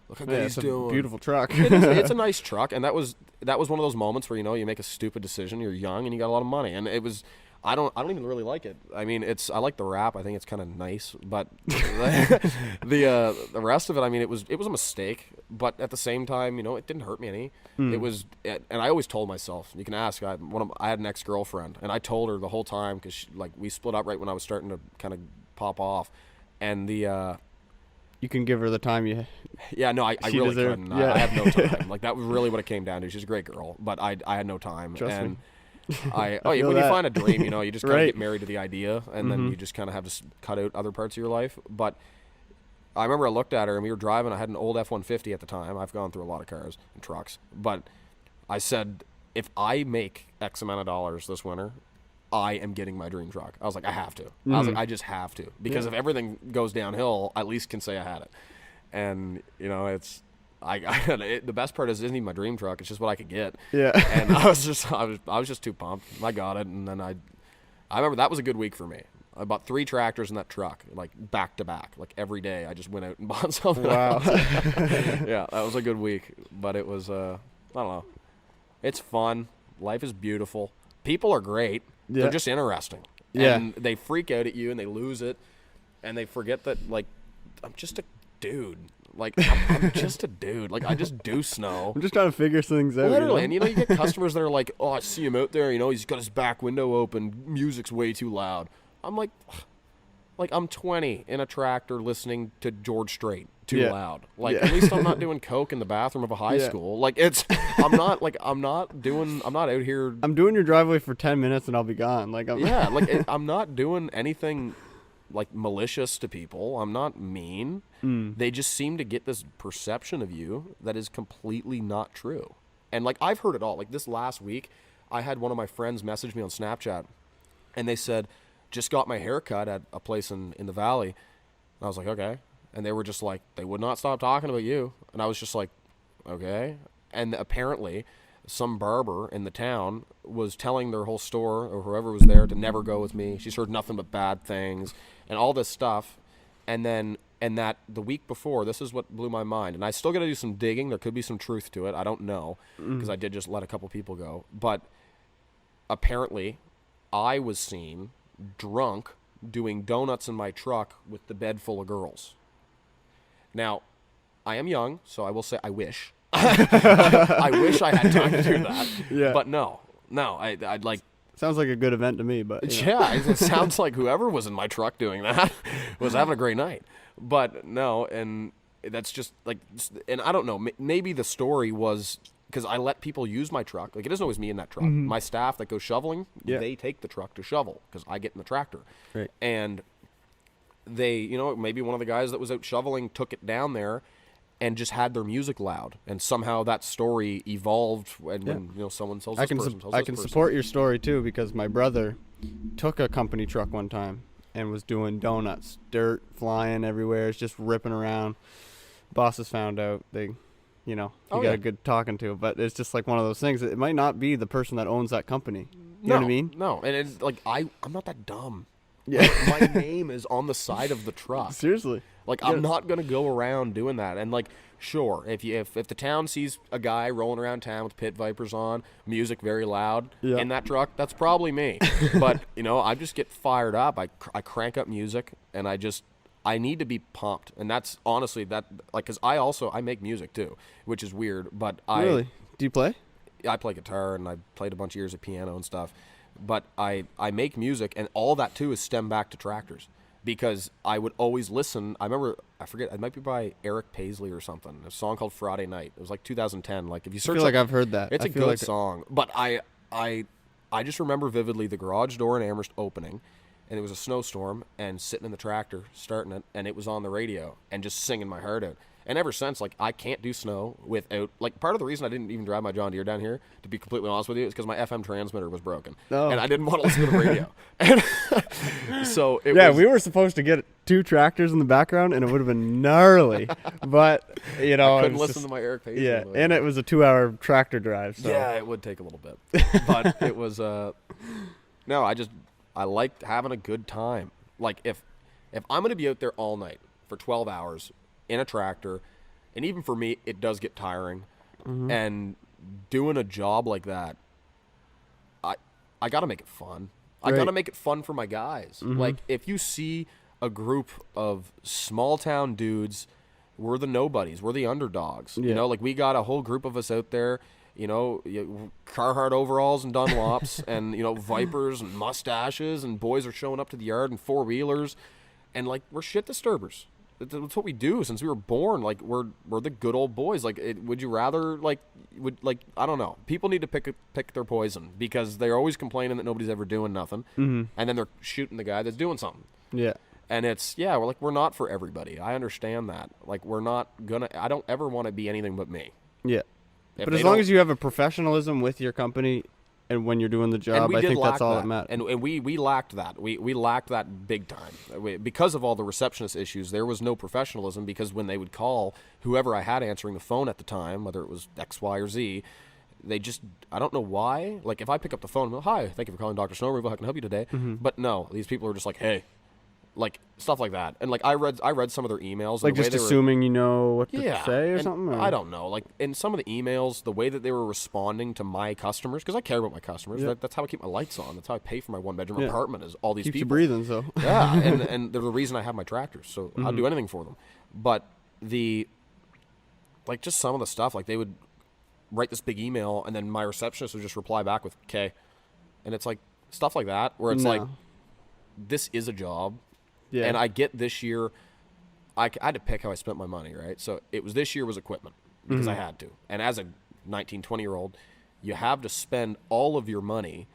look how good he's doing. A beautiful truck. It's a nice truck. And that was one of those moments where, you know, you make a stupid decision, you're young and you got a lot of money. And it was, I don't even really like it. I mean, I like the wrap. I think it's kind of nice, but the rest of it, I mean, it was a mistake, but at the same time, you know, it didn't hurt me any. It was, and I always told myself, you can ask, I had an ex-girlfriend, and I told her the whole time, because like we split up right when I was starting to kind of pop off, and you can give her the time you. Yeah, no, I really deserved. couldn't. Yeah. I had no time. Like, that was really what it came down to. She's a great girl, but I had no time. Trust me. When you find a dream, you know, you just kind of Right. get married to the idea, and then you just kind of have to cut out other parts of your life. But I remember I looked at her, and we were driving. I had an old F-150 at the time. I've gone through a lot of cars and trucks. But I said, if I make X amount of dollars this winter, I am getting my dream truck. I was like, I have to. I was like, I just have to. Because if everything goes downhill, I at least can say I had it. And, you know, it's... the best part is it isn't even my dream truck. It's just what I could get. Yeah. And I was just too pumped. I got it, and then I remember that was a good week for me. I bought 3 tractors in that truck, like back to back, like every day. I just went out and bought something. Wow. Yeah, that was a good week. But it was I don't know. It's fun. Life is beautiful. People are great. Yeah. They're just interesting. Yeah. And they freak out at you and they lose it, and they forget that, like, I'm just a dude. Like, I'm just a dude. Like, I just do snow. I'm just trying to figure things out. Literally. And, you know, you get customers that are like, oh, I see him out there. You know, he's got his back window open. Music's way too loud. I'm like, I'm 20 in a tractor listening to George Strait too loud. Like, at least I'm not doing coke in the bathroom of a high school. Like, I'm not out here. I'm doing your driveway for 10 minutes and I'll be gone. Like, I'm not doing anything like malicious to people. I'm not mean. They just seem to get this perception of you that is completely not true. And like, I've heard it all. Like, this last week, I had one of my friends message me on Snapchat, and they said, just got my hair cut at a place in the valley. And I was like, okay. And they were just like, they would not stop talking about you. And I was just like, okay. And apparently some barber in the town was telling their whole store or whoever was there to never go with me. She's heard nothing but bad things and all this stuff. And that the week before, this is what blew my mind. And I still got to do some digging. There could be some truth to it. I don't know, because I did just let a couple people go. But apparently I was seen drunk doing donuts in my truck with the bed full of girls. Now, I am young, so I will say I wish. I wish I had time to do that. Yeah. But no, I'd like... sounds like a good event to me, but Yeah, it sounds like whoever was in my truck doing that was having a great night. But no, and that's just like, and I don't know, maybe the story was because I let people use my truck. Like, it isn't always me in that truck. My staff that goes shoveling, they take the truck to shovel because I get in the tractor. Right. And they, you know, maybe one of the guys that was out shoveling took it down there and just had their music loud, and somehow that story evolved. And when you know, someone sells this person, I can support your story too, because my brother took a company truck one time and was doing donuts, dirt flying everywhere, it's just ripping around. Bosses found out. They, you know, he got a good talking to, but it's just like one of those things. It might not be the person that owns that company. You know what I mean? No, and it's like I'm not that dumb. Yeah. Like, my name is on the side of the truck. Seriously. Like, I'm not gonna go around doing that. And like, sure, if the town sees a guy rolling around town with pit vipers on, music very loud in that truck, that's probably me. But you know, I just get fired up. I crank up music, and I need to be pumped. And that's honestly that, like, because I make music too, which is weird. But Really? Do you play? I play guitar, and I played a bunch of years of piano and stuff. But I make music, and all that too is stemmed back to tractors. Because I would always listen. I remember, I forget, it might be by Eric Paisley or something. A song called Friday Night. It was like 2010. Like, if you search, I feel like I've heard that. It's I a feel good like song. But I just remember vividly the garage door in Amherst opening, and it was a snowstorm, and sitting in the tractor starting it, and it was on the radio, and just singing my heart out. And ever since, like, I can't do snow without, like, part of the reason I didn't even drive my John Deere down here, to be completely honest with you, is because my FM transmitter was broken. Oh. And I didn't want to listen to the radio. And so it Yeah, was, we were supposed to get 2 tractors in the background, and it would have been gnarly. But, you know, I couldn't it's listen just- to my Eric Paisley. Yeah, on the way. and it was a 2-hour tractor drive. So. Yeah, it would take a little bit. But it was, no, I liked having a good time. Like, if I'm going to be out there all night for 12 hours in a tractor, and even for me, it does get tiring. And doing a job like that, I got to make it fun. I got to make it fun for my guys. Like, if you see a group of small town dudes, we're the nobodies. We're the underdogs. You know, like, we got a whole group of us out there, you know, Carhartt overalls and Dunlops and, you know, Vipers and mustaches, and boys are showing up to the yard in 4-wheelers, and, like, we're shit disturbers. That's what we do since we were born. Like, we're the good old boys. Like, would you rather, like, I don't know. People need to pick their poison, because they're always complaining that nobody's ever doing nothing, and then they're shooting the guy that's doing something. Yeah. And we're not for everybody. I understand that. Like, I don't ever want to be anything but me. Yeah. If But they as long don't- as you have a professionalism with your company and when you're doing the job, I think that's all that matters. And we lacked that. We lacked that big time. Because of all the receptionist issues, there was no professionalism, because when they would call whoever I had answering the phone at the time, whether it was X, Y, or Z, they just, I don't know why. Like, if I pick up the phone, hi, thank you for calling Dr. Snow Removal, how can I help you today? But no, these people are just like, hey, like, stuff like that. And, like, I read some of their emails. Like, and the way just they were- assuming you know what to say or and something? Or? I don't know. Like, in some of the emails, the way that they were responding to my customers, because I care about my customers. Yeah. That's how I keep my lights on. That's how I pay for my 1-bedroom Yeah. apartment, is all these Keeps you people. breathing, so. Yeah, and they're the reason I have my tractors. So I'll do anything for them. But just some of the stuff, like, they would write this big email, and then my receptionist would just reply back with "K," and it's like stuff like that, where it's No. like, this is a job. Yeah. And I get this year, I had to pick how I spent my money, right? So this year was equipment, because I had to. And as a 19, 20-year-old, you have to spend all of your money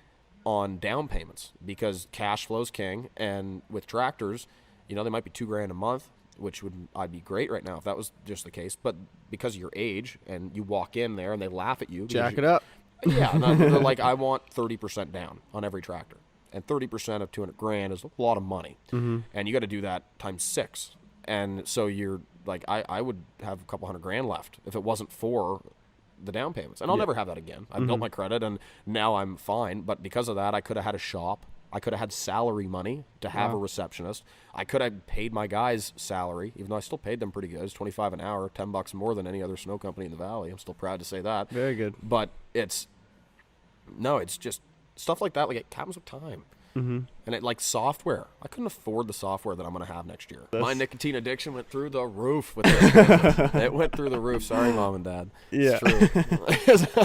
on down payments, because cash flow's king. And with tractors, you know, they might be $2,000 a month, which I'd be great right now if that was just the case. But because of your age, and you walk in there and they laugh at you. Jack it up. Yeah. And they're like, I want 30% down on every tractor. And 30% of $200,000 is a lot of money. And you got to do that times 6. And so you're like, I would have a couple $100,000 left if it wasn't for the down payments. And I'll never have that again. I built my credit, and now I'm fine. But because of that, I could have had a shop. I could have had salary money to have a receptionist. I could have paid my guys salary, even though I still paid them pretty good. It's $25 an hour, $10 more than any other snow company in the valley. I'm still proud to say that. Very good. But it's just stuff like that. Like, it comes with time. And it, like, software. I couldn't afford the software that I'm going to have next year. My nicotine addiction went through the roof with this. It went through the roof. Sorry, Mom and Dad. Yeah. It's true.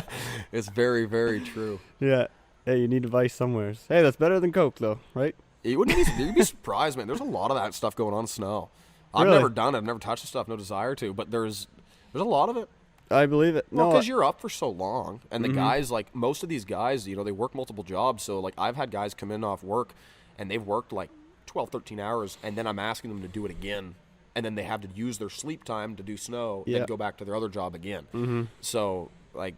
It's very, very true. Yeah. Hey, you need advice somewhere. Hey, that's better than Coke, though, right? You'd be surprised, man. There's a lot of that stuff going on in snow. I've Really? never done it. I've never touched the stuff. No desire to. But there's a lot of it. I believe it. Well, No, because you're up for so long, and the guys, like, most of these guys, you know, they work multiple jobs. So, like, I've had guys come in off work, and they've worked like 12, 13 hours, and then I'm asking them to do it again, and then they have to use their sleep time to do snow, and go back to their other job again. So, like,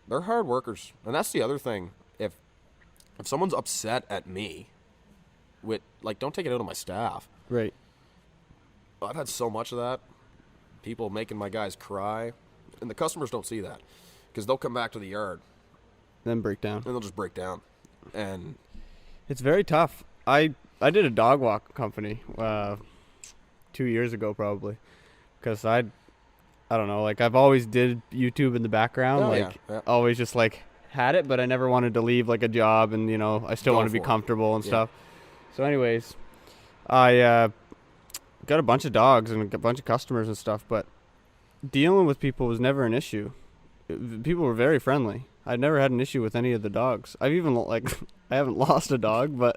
they're hard workers, and that's the other thing. If someone's upset at me, don't take it out on my staff. right. I've had so much of that. People making my guys cry. And the customers don't see that, because they'll come back to the yard Then break down. and they'll just break down. And It's very tough. I I did a dog walk company 2 years ago probably, because I don't know, like I've always did YouTube in the background, always just like had it, but I never wanted to leave like a job, and I still want to be comfortable and stuff. So anyways, I got a bunch of dogs and a bunch of customers and stuff, but dealing with people was never an issue. People were very friendly. I'd never had an issue with any of the dogs. I've even I haven't lost a dog, but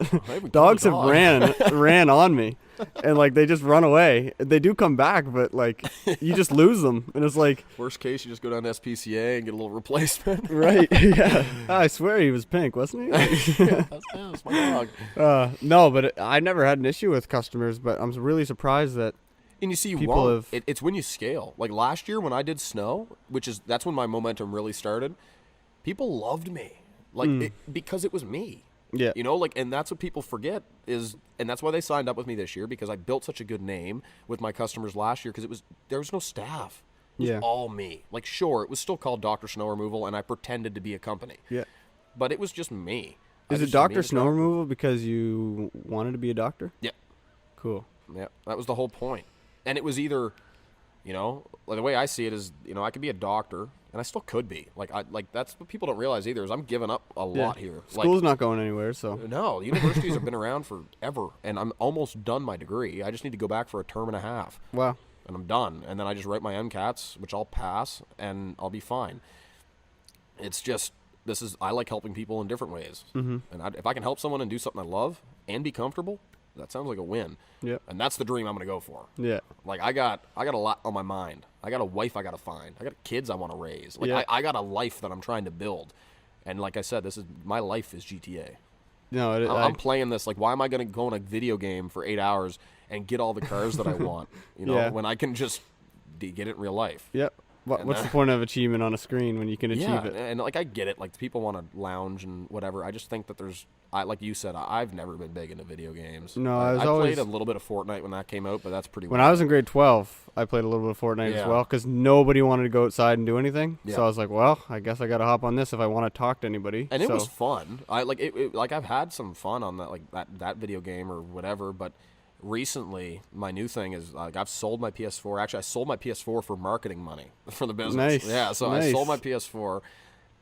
dogs have ran on me, and like they just run away. They do come back, but like you just lose them, and it's like worst case you just go down to SPCA and get a little replacement. Right? Yeah. I swear he was pink, wasn't he? That's my dog. No, but I never had an issue with customers, but I'm really surprised that. And you see, people it's when you scale. Like last year when I did snow, that's when my momentum really started. People loved me, because it was me. Yeah. And that's what people forget and that's why they signed up with me this year, because I built such a good name with my customers last year, because there was no staff. It was all me. Like, sure, it was still called Dr. Snow Removal, and I pretended to be a company. Yeah. But it was just me. Is it Dr. Snow Removal because you wanted to be a doctor? Yeah. Cool. Yeah, that was the whole point. And it was either, like the way I see it is, I could be a doctor, and I still could be. Like that's what people don't realize either, is I'm giving up a lot here. School's not going anywhere, so. No, universities have been around forever, and I'm almost done my degree. I just need to go back for a term and a half. Wow. And I'm done. And then I just write my MCATs, which I'll pass, and I'll be fine. It's just, I like helping people in different ways. Mm-hmm. And if I can help someone and do something I love and be comfortable, that sounds like a win. Yeah. And that's the dream I'm going to go for. Yeah. Like I got a lot on my mind. I got a wife I got to find. I got kids I want to raise. Like I got a life that I'm trying to build. And like I said, my life is GTA. No, I'm playing this. Like, why am I going to go in a video game for 8 hours and get all the cars that I want? When I can just get it in real life. Yep. What's the point of achievement on a screen when you can achieve it? And like I get it. Like people want to lounge and whatever. I just think that like you said, I've never been big into video games. No, I always played a little bit of Fortnite when that came out, but that's pretty. When I was in grade 12, I played a little bit of Fortnite as well, because nobody wanted to go outside and do anything. Yeah. So I was like, well, I guess I got to hop on this if I want to talk to anybody. And it was fun. I've had some fun on that, like that video game or whatever. But recently, my new thing is like I've sold my PS4. Actually, I sold my PS4 for marketing money for the business. Nice. Yeah. So nice. I sold my PS4.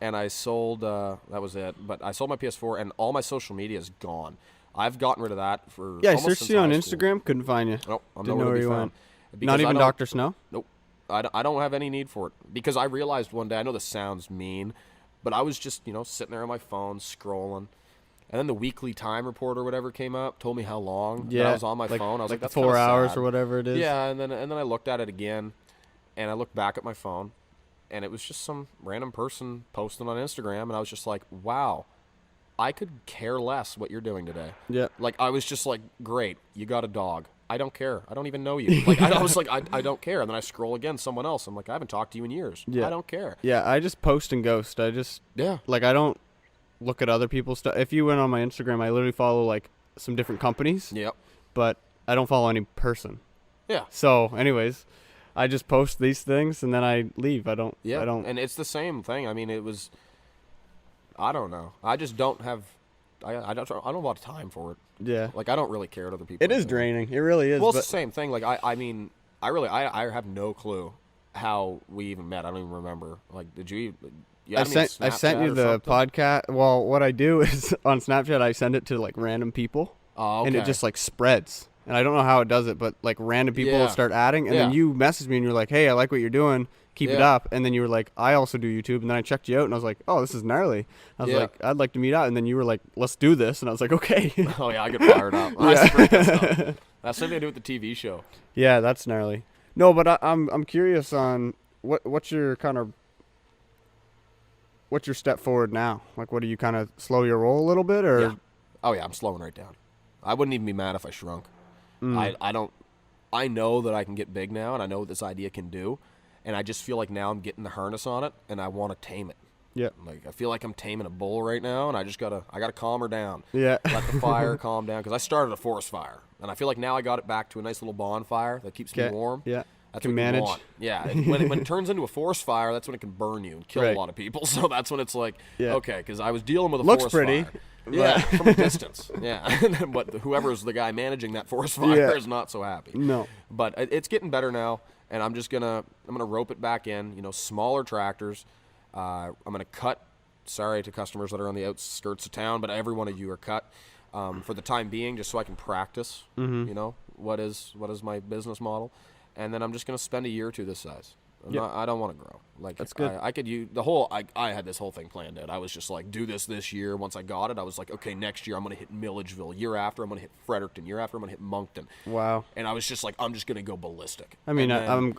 And I sold, that was it. But I sold my PS4, and all my social media is gone. I've gotten rid of that for I searched you on Instagram, couldn't find you. Nope, I'm Didn't nowhere know to where be you found. went. Not even Dr. Snow? Nope. I don't have any need for it. Because I realized one day, I know this sounds mean, but I was just, sitting there on my phone, scrolling. And then the weekly time report or whatever came up, told me how long that I was on my phone. I was like that's 4 hours or whatever it is. Yeah, and then I looked at it again, and I looked back at my phone. And it was just some random person posting on Instagram, and I was just like, wow, I could care less what you're doing today. Yeah. Like, I was just like, great, you got a dog. I don't care. I don't even know you. Like, I was like, I don't care. And then I scroll again, someone else. I'm like, I haven't talked to you in years. Yeah. I don't care. Yeah, I just post and ghost. I don't look at other people's stuff. If you went on my Instagram, I literally follow, like, some different companies. Yep. But I don't follow any person. Yeah. So, anyways, I just post these things and then I leave. I don't. And it's the same thing. I mean, I don't know. I just don't have. I don't have a lot of time for it. Yeah. Like I don't really care what other people. It is draining. It really is. Well, it's the same thing. Like I mean, I have no clue how we even met. I don't even remember. Like, did you? I sent you the podcast. Well, what I do is on Snapchat, I send it to like random people. Oh, okay. And it just like spreads. And I don't know how it does it, but like random people will start adding, and then you message me and you're like, "Hey, I like what you're doing. Keep it up." And then you were like, "I also do YouTube." And then I checked you out, and I was like, "Oh, this is gnarly." I was like, "I'd like to meet out." And then you were like, "Let's do this." And I was like, "Okay." Oh yeah, I get fired up. That's something I do with the TV show. Yeah, that's gnarly. No, but I'm curious on what's your step forward now? Like, what do you kind of slow your roll a little bit, or? Yeah. Oh yeah, I'm slowing right down. I wouldn't even be mad if I shrunk. I know that I can get big now, and I know what this idea can do, and I just feel like now I'm getting the harness on it, and I want to tame it. Yeah. Like I feel like I'm taming a bull right now, and I gotta calm her down. Yeah. Let the fire calm down, because I started a forest fire, and I feel like now I got it back to a nice little bonfire that keeps me warm. Yeah. That's can what manage. you want. Yeah. When it turns into a forest fire, that's when it can burn you and kill a lot of people. So that's when it's like, okay, because I was dealing with a forest fire. Looks pretty. Yeah, from a distance. Yeah, but whoever's the guy managing that forest fire is not so happy. No. But it's getting better now, and I'm gonna rope it back in. You know, smaller tractors. I'm gonna cut. Sorry to customers that are on the outskirts of town, but every one of you are cut for the time being, just so I can practice. You know, what is my business model, and then I'm just gonna spend a year or two this size. I don't want to grow. Like, that's good. I could use I had this whole thing planned out. I was just like, do this year. Once I got it, I was like, okay, next year I'm going to hit Milledgeville. Year after, I'm going to hit Fredericton. Year after, I'm going to hit Moncton. Wow. And I was just like, I'm just going to go ballistic. I mean, then,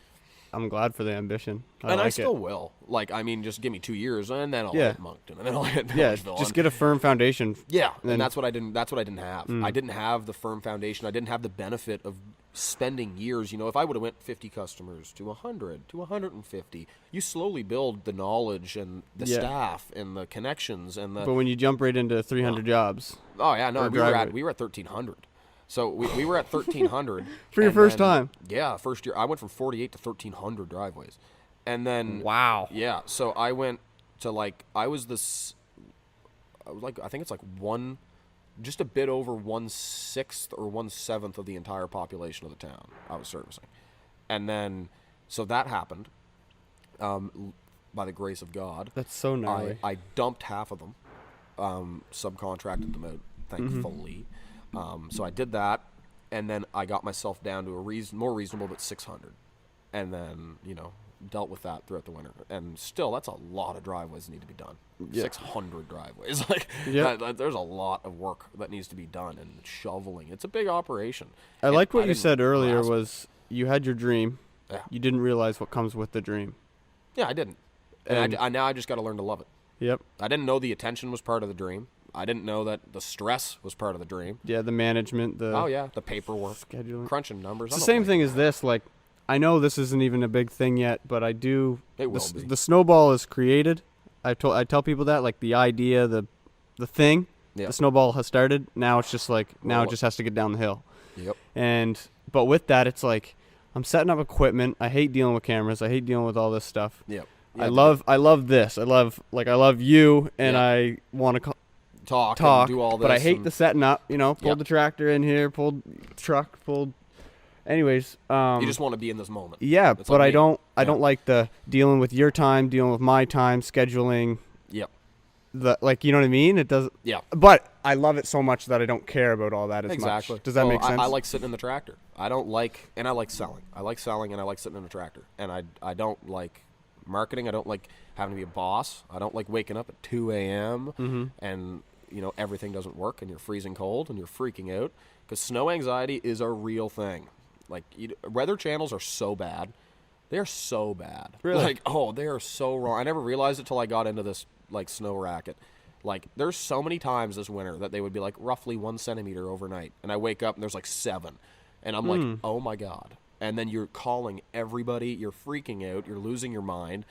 I'm glad for the ambition. I still will. Like, I mean, just give me 2 years, and then I'll hit Moncton, and then I'll hit Milledgeville. Just get a firm foundation. Yeah, and that's what I didn't have. I didn't have the firm foundation. I didn't have the benefit of spending years. You know, if I would have went 50 customers to 100 to 150, you slowly build the knowledge and the staff and the connections and the. But when you jump right into 300 jobs. Oh yeah, no, we were at 1,300. So we were at 1,300 for your first time. Yeah, first year I went from 48 to 1,300 driveways, and then wow. Yeah, so I went to I think it's like just a bit over 1/6 or 1/7 of the entire population of the town I was servicing. And then, so that happened by the grace of God. That's so gnarly. I dumped half of them, subcontracted them out, thankfully. So I did that, and then I got myself down to a more reasonable, but 600. And then, you know, dealt with that throughout the winter. And still, that's a lot of driveways that need to be done. 600 driveways. There's a lot of work that needs to be done, and shoveling. It's a big operation. I like what you said earlier was you had your dream. Yeah. You didn't realize what comes with the dream. Yeah, I didn't. And now I just got to learn to love it. Yep. I didn't know the attention was part of the dream. I didn't know that the stress was part of the dream. Yeah, the management, the paperwork, scheduling, crunching numbers. It's the same thing as this. Like, I know this isn't even a big thing yet, but I do. It will be. The snowball is created. I tell people that, like, the idea, the thing, the snowball has started. Now it's just like it just has to get down the hill. Yep. But with that, it's like I'm setting up equipment. I hate dealing with cameras. I hate dealing with all this stuff. Yep. I love this. I love you, and I want to talk and do all this. But I hate the setting up. You know, pulled the tractor in here, pulled truck, pulled. Anyways, you just want to be in this moment. Yeah, that's but I don't like the dealing with your time, dealing with my time, scheduling. Yep. You know what I mean? It does. Yeah. But I love it so much that I don't care about all that as much. Does that make sense? I like sitting in the tractor. I like selling. I like selling, and I like sitting in the tractor. And I don't like marketing. I don't like having to be a boss. I don't like waking up at 2 a.m. And you know everything doesn't work, and you're freezing cold, and you're freaking out because snow anxiety is a real thing. Like, weather channels are so bad. They're so bad. Really? Like, they are so wrong. I never realized it till I got into this, like, snow racket. Like, there's so many times this winter that they would be, like, roughly 1 centimeter overnight. And I wake up, and there's, like, 7. And I'm like, oh, my God. And then you're calling everybody. You're freaking out. You're losing your mind.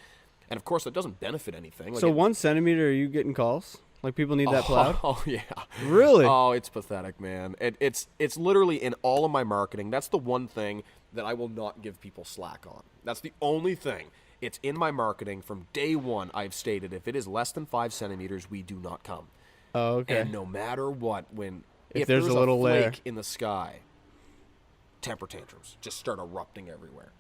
And, of course, that doesn't benefit anything. Like, so 1 centimeter, are you getting calls? Like, people need that plowed? Oh, yeah. Really? Oh, it's pathetic, man. It's literally in all of my marketing. That's the one thing that I will not give people slack on. That's the only thing. It's in my marketing. From day one, I've stated if it is less than 5 centimeters, we do not come. Oh, okay. And no matter what, if there's a little flake layer in the sky, temper tantrums just start erupting everywhere.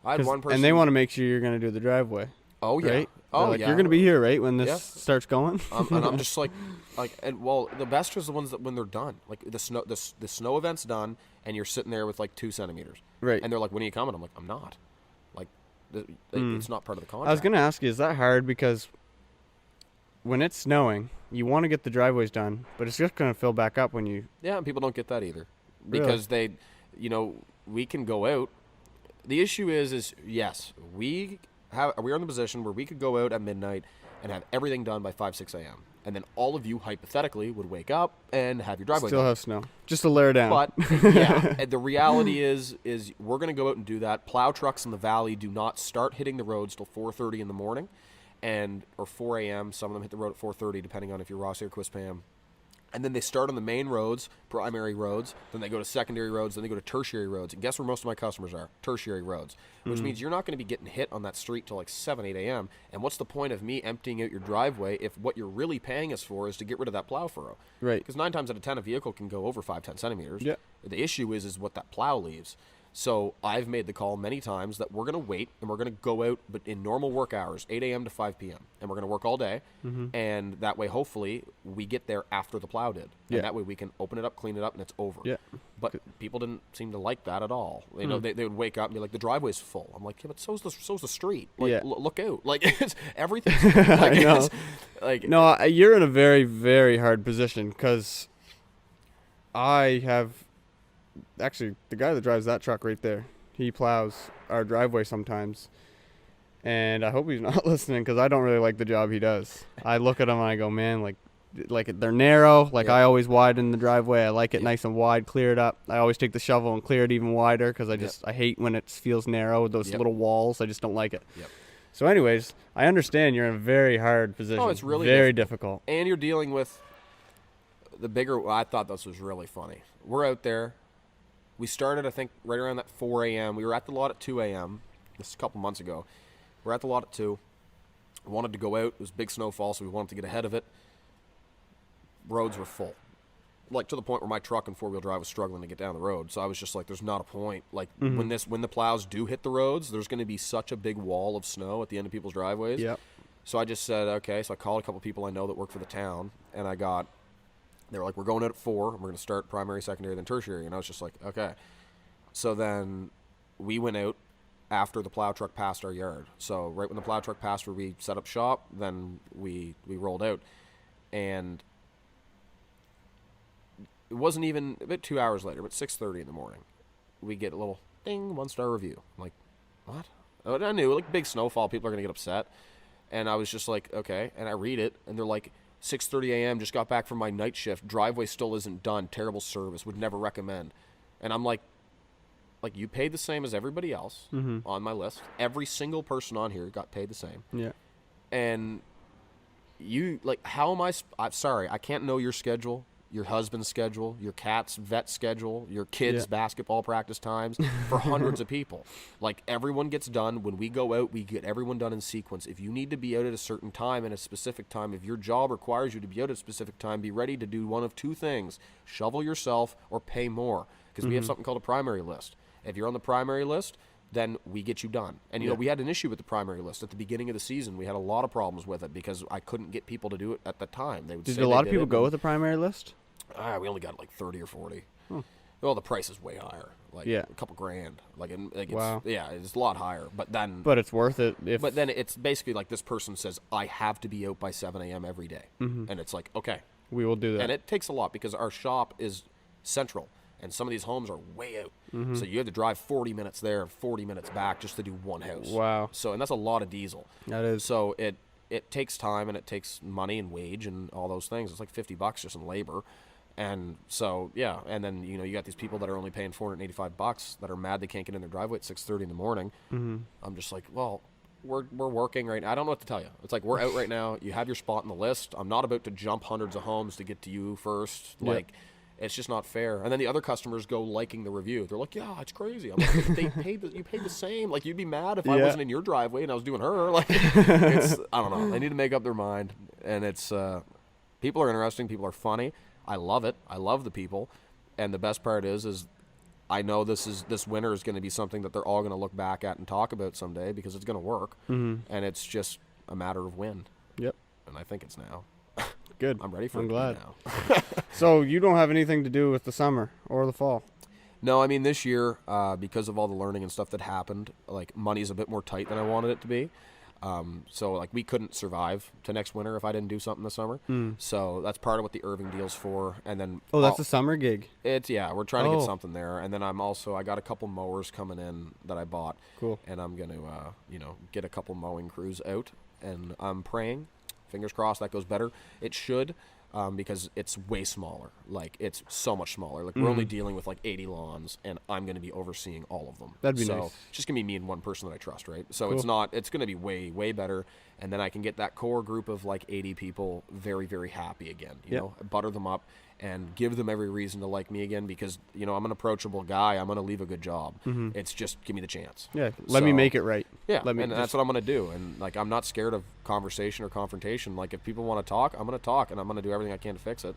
I had one person, and they want to make sure you're going to do the driveway. Oh yeah. Right? Oh like, yeah. You're gonna be here, right, when this starts going. And I'm just like, the best is the ones that when they're done, like the snow event's done, and you're sitting there with like 2 centimeters, right? And they're like, when are you coming? I'm like, I'm not. Like, it's not part of the contract. I was gonna ask you, is that hard because when it's snowing, you want to get the driveways done, but it's just gonna fill back up when you. Yeah, and people don't get that either, because we can go out. The issue is yes, we are in the position where we could go out at midnight and have everything done by 5, 6 a.m. And then all of you, hypothetically, would wake up and have your driveway Still done. have snow. Just to layer down. But, and the reality is we're going to go out and do that. Plow trucks in the valley do not start hitting the roads till 4:30 in the morning or 4 a.m. Some of them hit the road at 4:30, depending on if you're Rossi or Quispam. And then they start on the main roads, primary roads, then they go to secondary roads, then they go to tertiary roads. And guess where most of my customers are? Tertiary roads, which means you're not going to be getting hit on that street till like 7, 8 a.m. And what's the point of me emptying out your driveway if what you're really paying us for is to get rid of that plow furrow? Right. Because 9 times out of 10, a vehicle can go over 5-10 centimeters. Yeah. The issue is what that plow leaves. So I've made the call many times that we're going to wait and we're going to go out, but in normal work hours, 8 a.m. to 5 p.m. And we're going to work all day. And that way, hopefully, we get there after the plow did. Yeah. And that way we can open it up, clean it up, and it's over. Yeah. But people didn't seem to like that at all. You know, they would wake up and be like, the driveway's full. I'm like, yeah, but so's the street. Like, Yeah. look out. Like, it's everything's like, I know. it's, like, No, you're in a very, very hard position because I have actually the guy that drives that truck right there. He plows our driveway sometimes, and I hope he's not listening because I don't really like the job he does. I look at him and I go, man, like they're narrow. Like Yeah. I always widen the driveway. I like it nice and wide, clear it up. I always take the shovel and clear it even wider because I hate when it feels narrow with those little walls. I just don't like it. Yep. So, anyways, I understand you're in a very hard position. Oh, it's really very difficult. And you're dealing with the bigger. I thought this was really funny. We're out there. We started, I think, right around that 4 a.m. We were at the lot at 2 a.m. This is a couple months ago. We're at the lot at 2. We wanted to go out. It was big snowfall, so we wanted to get ahead of it. Roads were full. Like, to the point where my truck and four-wheel drive was struggling to get down the road. So I was just like, there's not a point. Like, when the plows do hit the roads, there's going to be such a big wall of snow at the end of people's driveways. Yep. So I just said, okay. So I called a couple people I know that work for the town, and they were like, we're going out at 4, and we're going to start primary, secondary, then tertiary. And I was just like, okay. So then we went out after the plow truck passed our yard. So right when the plow truck passed where we set up shop, then we rolled out. And it wasn't even about 2 hours later, but 6:30 in the morning, we get a little ding, 1-star review. I'm like, what? Oh, I knew, like, big snowfall, people are going to get upset. And I was just like, okay. And I read it, and they're like, 6:30 a.m., just got back from my night shift. Driveway still isn't done. Terrible service. Would never recommend. And I'm like, you paid the same as everybody else on my list. Every single person on here got paid the same. Yeah. And you, like, how am I'm sorry, I can't know your schedule, your husband's schedule, your cat's vet schedule, your kids' basketball practice times for hundreds of people. Like, everyone gets done. When we go out, we get everyone done in sequence. If you need to be out at a certain time and a specific time, if your job requires you to be out at a specific time, be ready to do one of two things: shovel yourself or pay more, because we have something called a primary list. If you're on the primary list, then we get you done. And, you know, we had an issue with the primary list at the beginning of the season. We had a lot of problems with it because I couldn't get people to do it at the time. They would Did say a lot they of people did it, go with the primary list? we only got like 30 or 40. Well, the price is way higher, like a couple grand. Wow. It's a lot higher. But it's worth it. But then it's basically like this person says, I have to be out by 7 a.m. every day. And it's like, okay. We will do that. And it takes a lot because our shop is central. And some of these homes are way out. So you have to drive 40 minutes there, 40 minutes back just to do one house. Wow. So, and that's a lot of diesel. That is. So it takes time and it takes money and wage and all those things. It's like $50 just in labor. And so, yeah. And then, you know, you got these people that are only paying $485 that are mad they can't get in their driveway at 6:30 in the morning. I'm just like, well, we're working right now. I don't know what to tell you. It's like, we're out right now. You have your spot on the list. I'm not about to jump hundreds of homes to get to you first. Like, it's just not fair. And then the other customers go liking the review. They're like, yeah, it's crazy. I'm like, you paid the same. Like, you'd be mad if I wasn't in your driveway and I was doing her. Like, it's, I don't know. They need to make up their mind. And it's, people are interesting. People are funny. I love it. I love the people. And the best part is I know this winter is going to be something that they're all going to look back at and talk about someday because it's going to work. And it's just a matter of when. Yep. And I think it's now. Good. I'm ready for I'm it glad. now. So you don't have anything to do with the summer or the fall? No, I mean, this year, because of all the learning and stuff that happened, like, money's a bit more tight than I wanted it to be. So, like, we couldn't survive to next winter if I didn't do something this summer. So that's part of what the Irving deal's for. And then that's a summer gig. We're trying to get something there. And then I got a couple mowers coming in that I bought. Cool. And I'm going to, get a couple mowing crews out. And I'm praying, fingers crossed, that goes better. It should. because it's way smaller. Like, it's so much smaller. Like, we're only dealing with like 80 lawns, and I'm going to be overseeing all of them. That'd be so nice. it's just going to be me and one person that I trust, right? So Cool. it's going to be way, way better. And then I can get that core group of like 80 people very, very happy again, you know, butter them up and give them every reason to like me again, because, you know, I'm an approachable guy. I'm going to leave a good job. It's just give me the chance. Yeah, let me make it right. Yeah, Let me and that's what I'm going to do. And, like, I'm not scared of conversation or confrontation. Like, if people want to talk, I'm going to talk, and I'm going to do everything I can to fix it.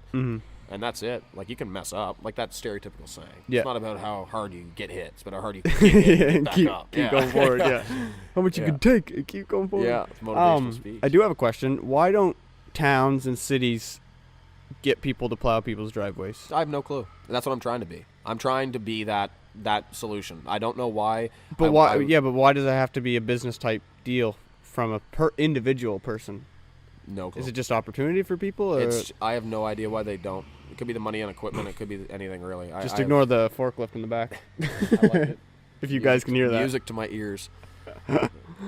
And that's it. Like, you can mess up. Like, that stereotypical saying. Yeah. It's not about how hard you get hit. It's about how hard you get hit and get back keep up. going forward. Yeah, how much you can take and keep going forward. Yeah, it's motivational speech. I do have a question. Why don't towns and cities get people to plow people's driveways? I have no clue. And that's what I'm trying to be. I'm trying to be that solution. I don't know why. But why? But why does it have to be a business type deal from a individual person? No clue. Is it just opportunity for people? Or I have no idea why they don't. It could be the money on equipment. It could be anything, really. just ignore the forklift in the back. I like it. If you guys can hear that. Music to my ears.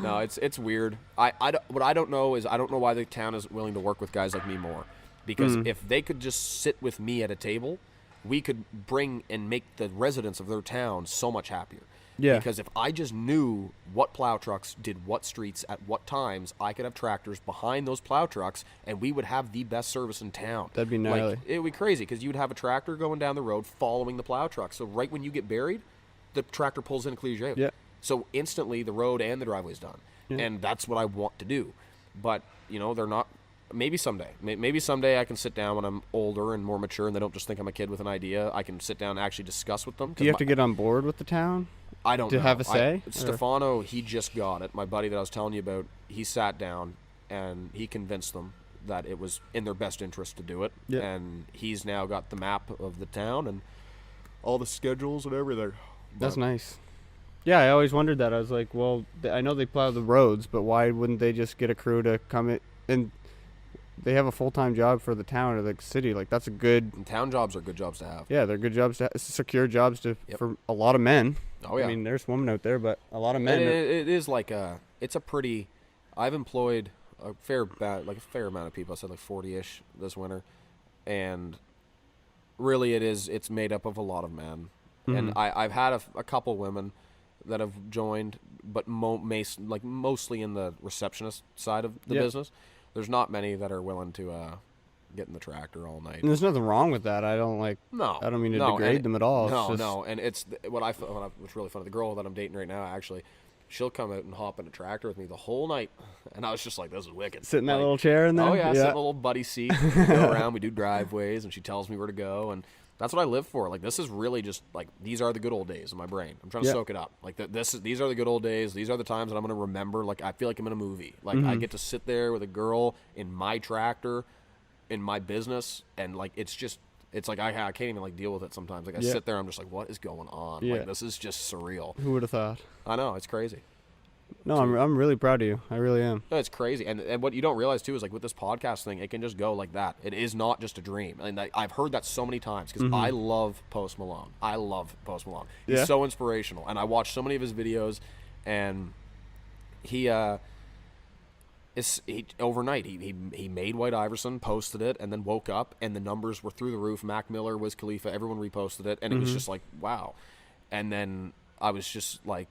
No, it's weird. What I don't know is I don't know why the town is willing to work with guys like me more. Because if they could just sit with me at a table, we could bring and make the residents of their town so much happier. Yeah. Because if I just knew what plow trucks did what streets at what times, I could have tractors behind those plow trucks, and we would have the best service in town. That'd be gnarly. Like, it would be crazy, because you would have a tractor going down the road following the plow truck. So right when you get buried, the tractor pulls in and clears you out. Yeah. So instantly the road and the driveway's done. Yeah. And that's what I want to do. But, you know, they're not. Maybe someday. Maybe someday I can sit down when I'm older and more mature, and they don't just think I'm a kid with an idea. I can sit down and actually discuss with them. Do you have to get on board with the town? I don't know. To have a say? Stefano, he just got it. My buddy that I was telling you about, he sat down and he convinced them that it was in their best interest to do it. Yeah. And he's now got the map of the town and all the schedules and everything. That's But nice. Yeah, I always wondered that. I was like, well, I know they plow the roads, but why wouldn't they just get a crew to come in? And they have a full-time job for the town or the city. Like, that's a good... And town jobs are good jobs to have. Yeah, they're good jobs, secure jobs Yep. for a lot of men. Oh, yeah. I mean, there's women out there, but a lot of men. It is like it's a pretty... I've employed a fair amount of people. I said like 40-ish this winter. And really it's made up of a lot of men. And I've had a couple women that have joined, but mostly in the receptionist side of the business. There's not many that are willing to get in the tractor all night. And there's nothing wrong with that. I don't mean to degrade them at all. No. And it's what's really funny. The girl that I'm dating right now, actually, she'll come out and hop in a tractor with me the whole night, and I was just like, "This is wicked." Sit in that little chair in there. Oh yeah, sit in a little buddy seat. We go around, we do driveways, and she tells me where to go, and that's what I live for. Like, this is really just like, these are the good old days in my brain. I'm trying to soak it up. Like, these are the good old days. These are the times that I'm going to remember. Like, I feel like I'm in a movie. Like, I get to sit there with a girl in my tractor, in my business, and like, it's like I can't even like deal with it sometimes. Like, I sit there, I'm just like, what is going on? Yeah. Like, this is just surreal. Who would have thought? I know, it's crazy. No, I'm really proud of you. I really am. No, it's crazy. And what you don't realize, too, is like with this podcast thing, it can just go like that. It is not just a dream. And I've heard that so many times because I love Post Malone. He's Yeah. so inspirational. And I watch so many of his videos, and overnight he made White Iverson, posted it, and then woke up, and the numbers were through the roof. Mac Miller, Wiz Khalifa, everyone reposted it, and it was just like, wow. And then I was just like,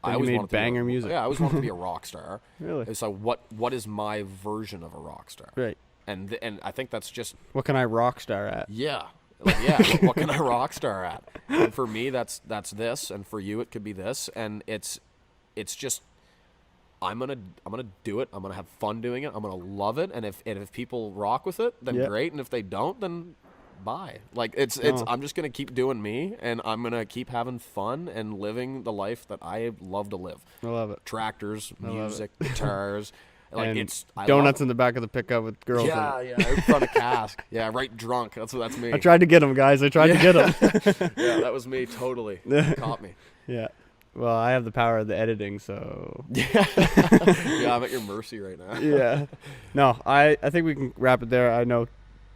I always wanted banger music. Yeah, I always wanted to be a rock star. Really? It's like, what is my version of a rock star? Right. And I think that's just, What can I rock star at? yeah. Like, yeah, what can I rock star at? And for me, that's this, and for you, it could be this, and it's just, I'm gonna do it. I'm gonna have fun doing it. I'm gonna love it, and if people rock with it, then great, and if they don't, then bye. Like, it's I'm just gonna keep doing me, and I'm gonna keep having fun and living the life that I love to live. I love it. Tractors, music, guitars. Like, And I donuts love in the back of the pickup with girls. yeah, in it. yeah, in front of cask. Yeah, right drunk. That's me. I tried to get them, guys. I tried to get them. Yeah, that was me totally. Caught me. Yeah. Well, I have the power of the editing, so. Yeah, I'm at your mercy right now. Yeah. No, I think we can wrap it there. I know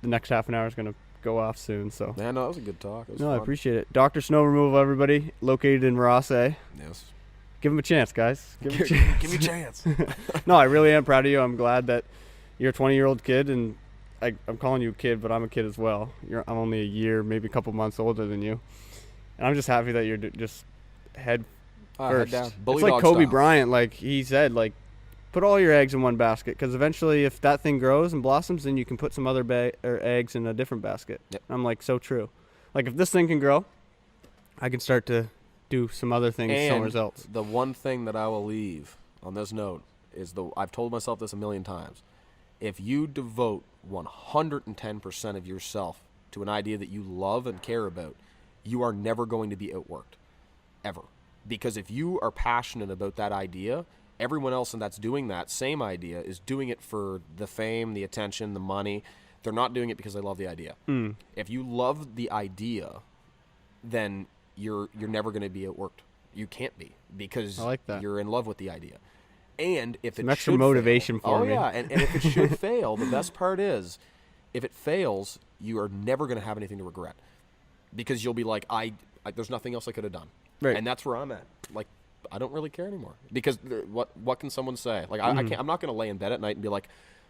the next half an hour is going to go off soon, so. Yeah, no, that was a good talk. It was No, I fun. appreciate it. Dr. Snow Removal, everybody, located in Rossay. Yes. Give him a chance, guys. Give him a chance. Give me a chance. No, I really am proud of you. I'm glad that you're a 20-year-old kid and I'm calling you a kid, but I'm a kid as well. I'm only a year, maybe a couple months older than you, and I'm just happy that you're just head first. Head down. Bully It's like dog Kobe style. Bryant, like he said, like put all your eggs in one basket, because eventually, if that thing grows and blossoms, then you can put some other eggs in a different basket. Yep. I'm like, so true. Like if this thing can grow, I can start to do some other things somewhere else. The one thing that I will leave on this note is I've told myself this a million times. If you devote 110% of yourself to an idea that you love and care about, you are never going to be outworked, ever. Because if you are passionate about that idea, everyone else that's doing that same idea is doing it for the fame, the attention, the money. They're not doing it because they love the idea. If you love the idea, then you're never going to be outworked. You can't be, because I like that. You're in love with the idea. And if Some it extra should motivation fail, for me. and if it should fail, the best part is, if it fails, you are never going to have anything to regret, because you'll be like, there's nothing else I could have done, Right. and that's where I'm at. Like, I don't really care anymore, because what can someone say? Like, I can't. I'm not going to lay in bed at night and be like,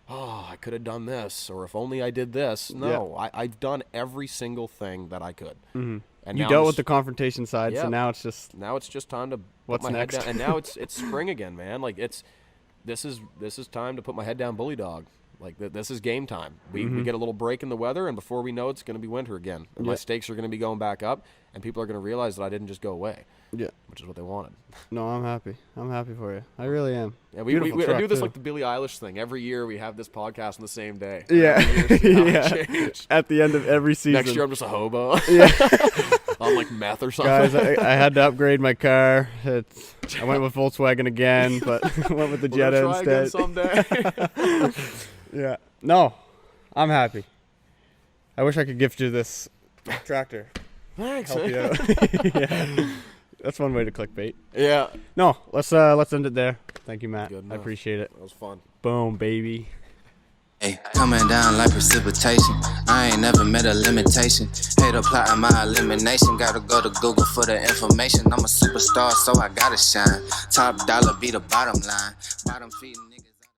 oh, I could have done this, or if only I did this. No, Yeah. I've done every single thing that I could. Mm-hmm. And You now dealt I'm with the confrontation side, so Yeah. now it's just now it's just time to What's put my next? head down. And now it's spring again, man. Like, this is time to put my head down, bully dog. Like, this is game time. We get a little break in the weather, and before we know it, it's going to be winter again. And my Yeah. stakes are going to be going back up, and people are going to realize that I didn't just go away, yeah. which is what they wanted. No, I'm happy. I'm happy for you. I really am. Yeah, we Beautiful do truck, this too. like the Billie Eilish thing. Every year we have this podcast on the same day. Yeah. Every year, see how it Yeah. changed. At the end of every season. Next year I'm just a hobo. Yeah. on like meth or something. Guys, I had to upgrade my car. I went with Volkswagen again, but went with the We're gonna Jetta try again instead. someday. Yeah. No, I'm happy. I wish I could gift you this tractor. Thanks. Help you man. out. Yeah. That's one way to clickbait. Yeah. No, let's end it there. Thank you, Matt. Good I enough. appreciate it. That was fun. Boom, baby. Hey, coming down like precipitation. I ain't never met a limitation. Hate plotting my elimination. Gotta go to Google for the information. I'm a superstar, so I gotta shine. Top dollar be the bottom line. Bottom feeding niggas.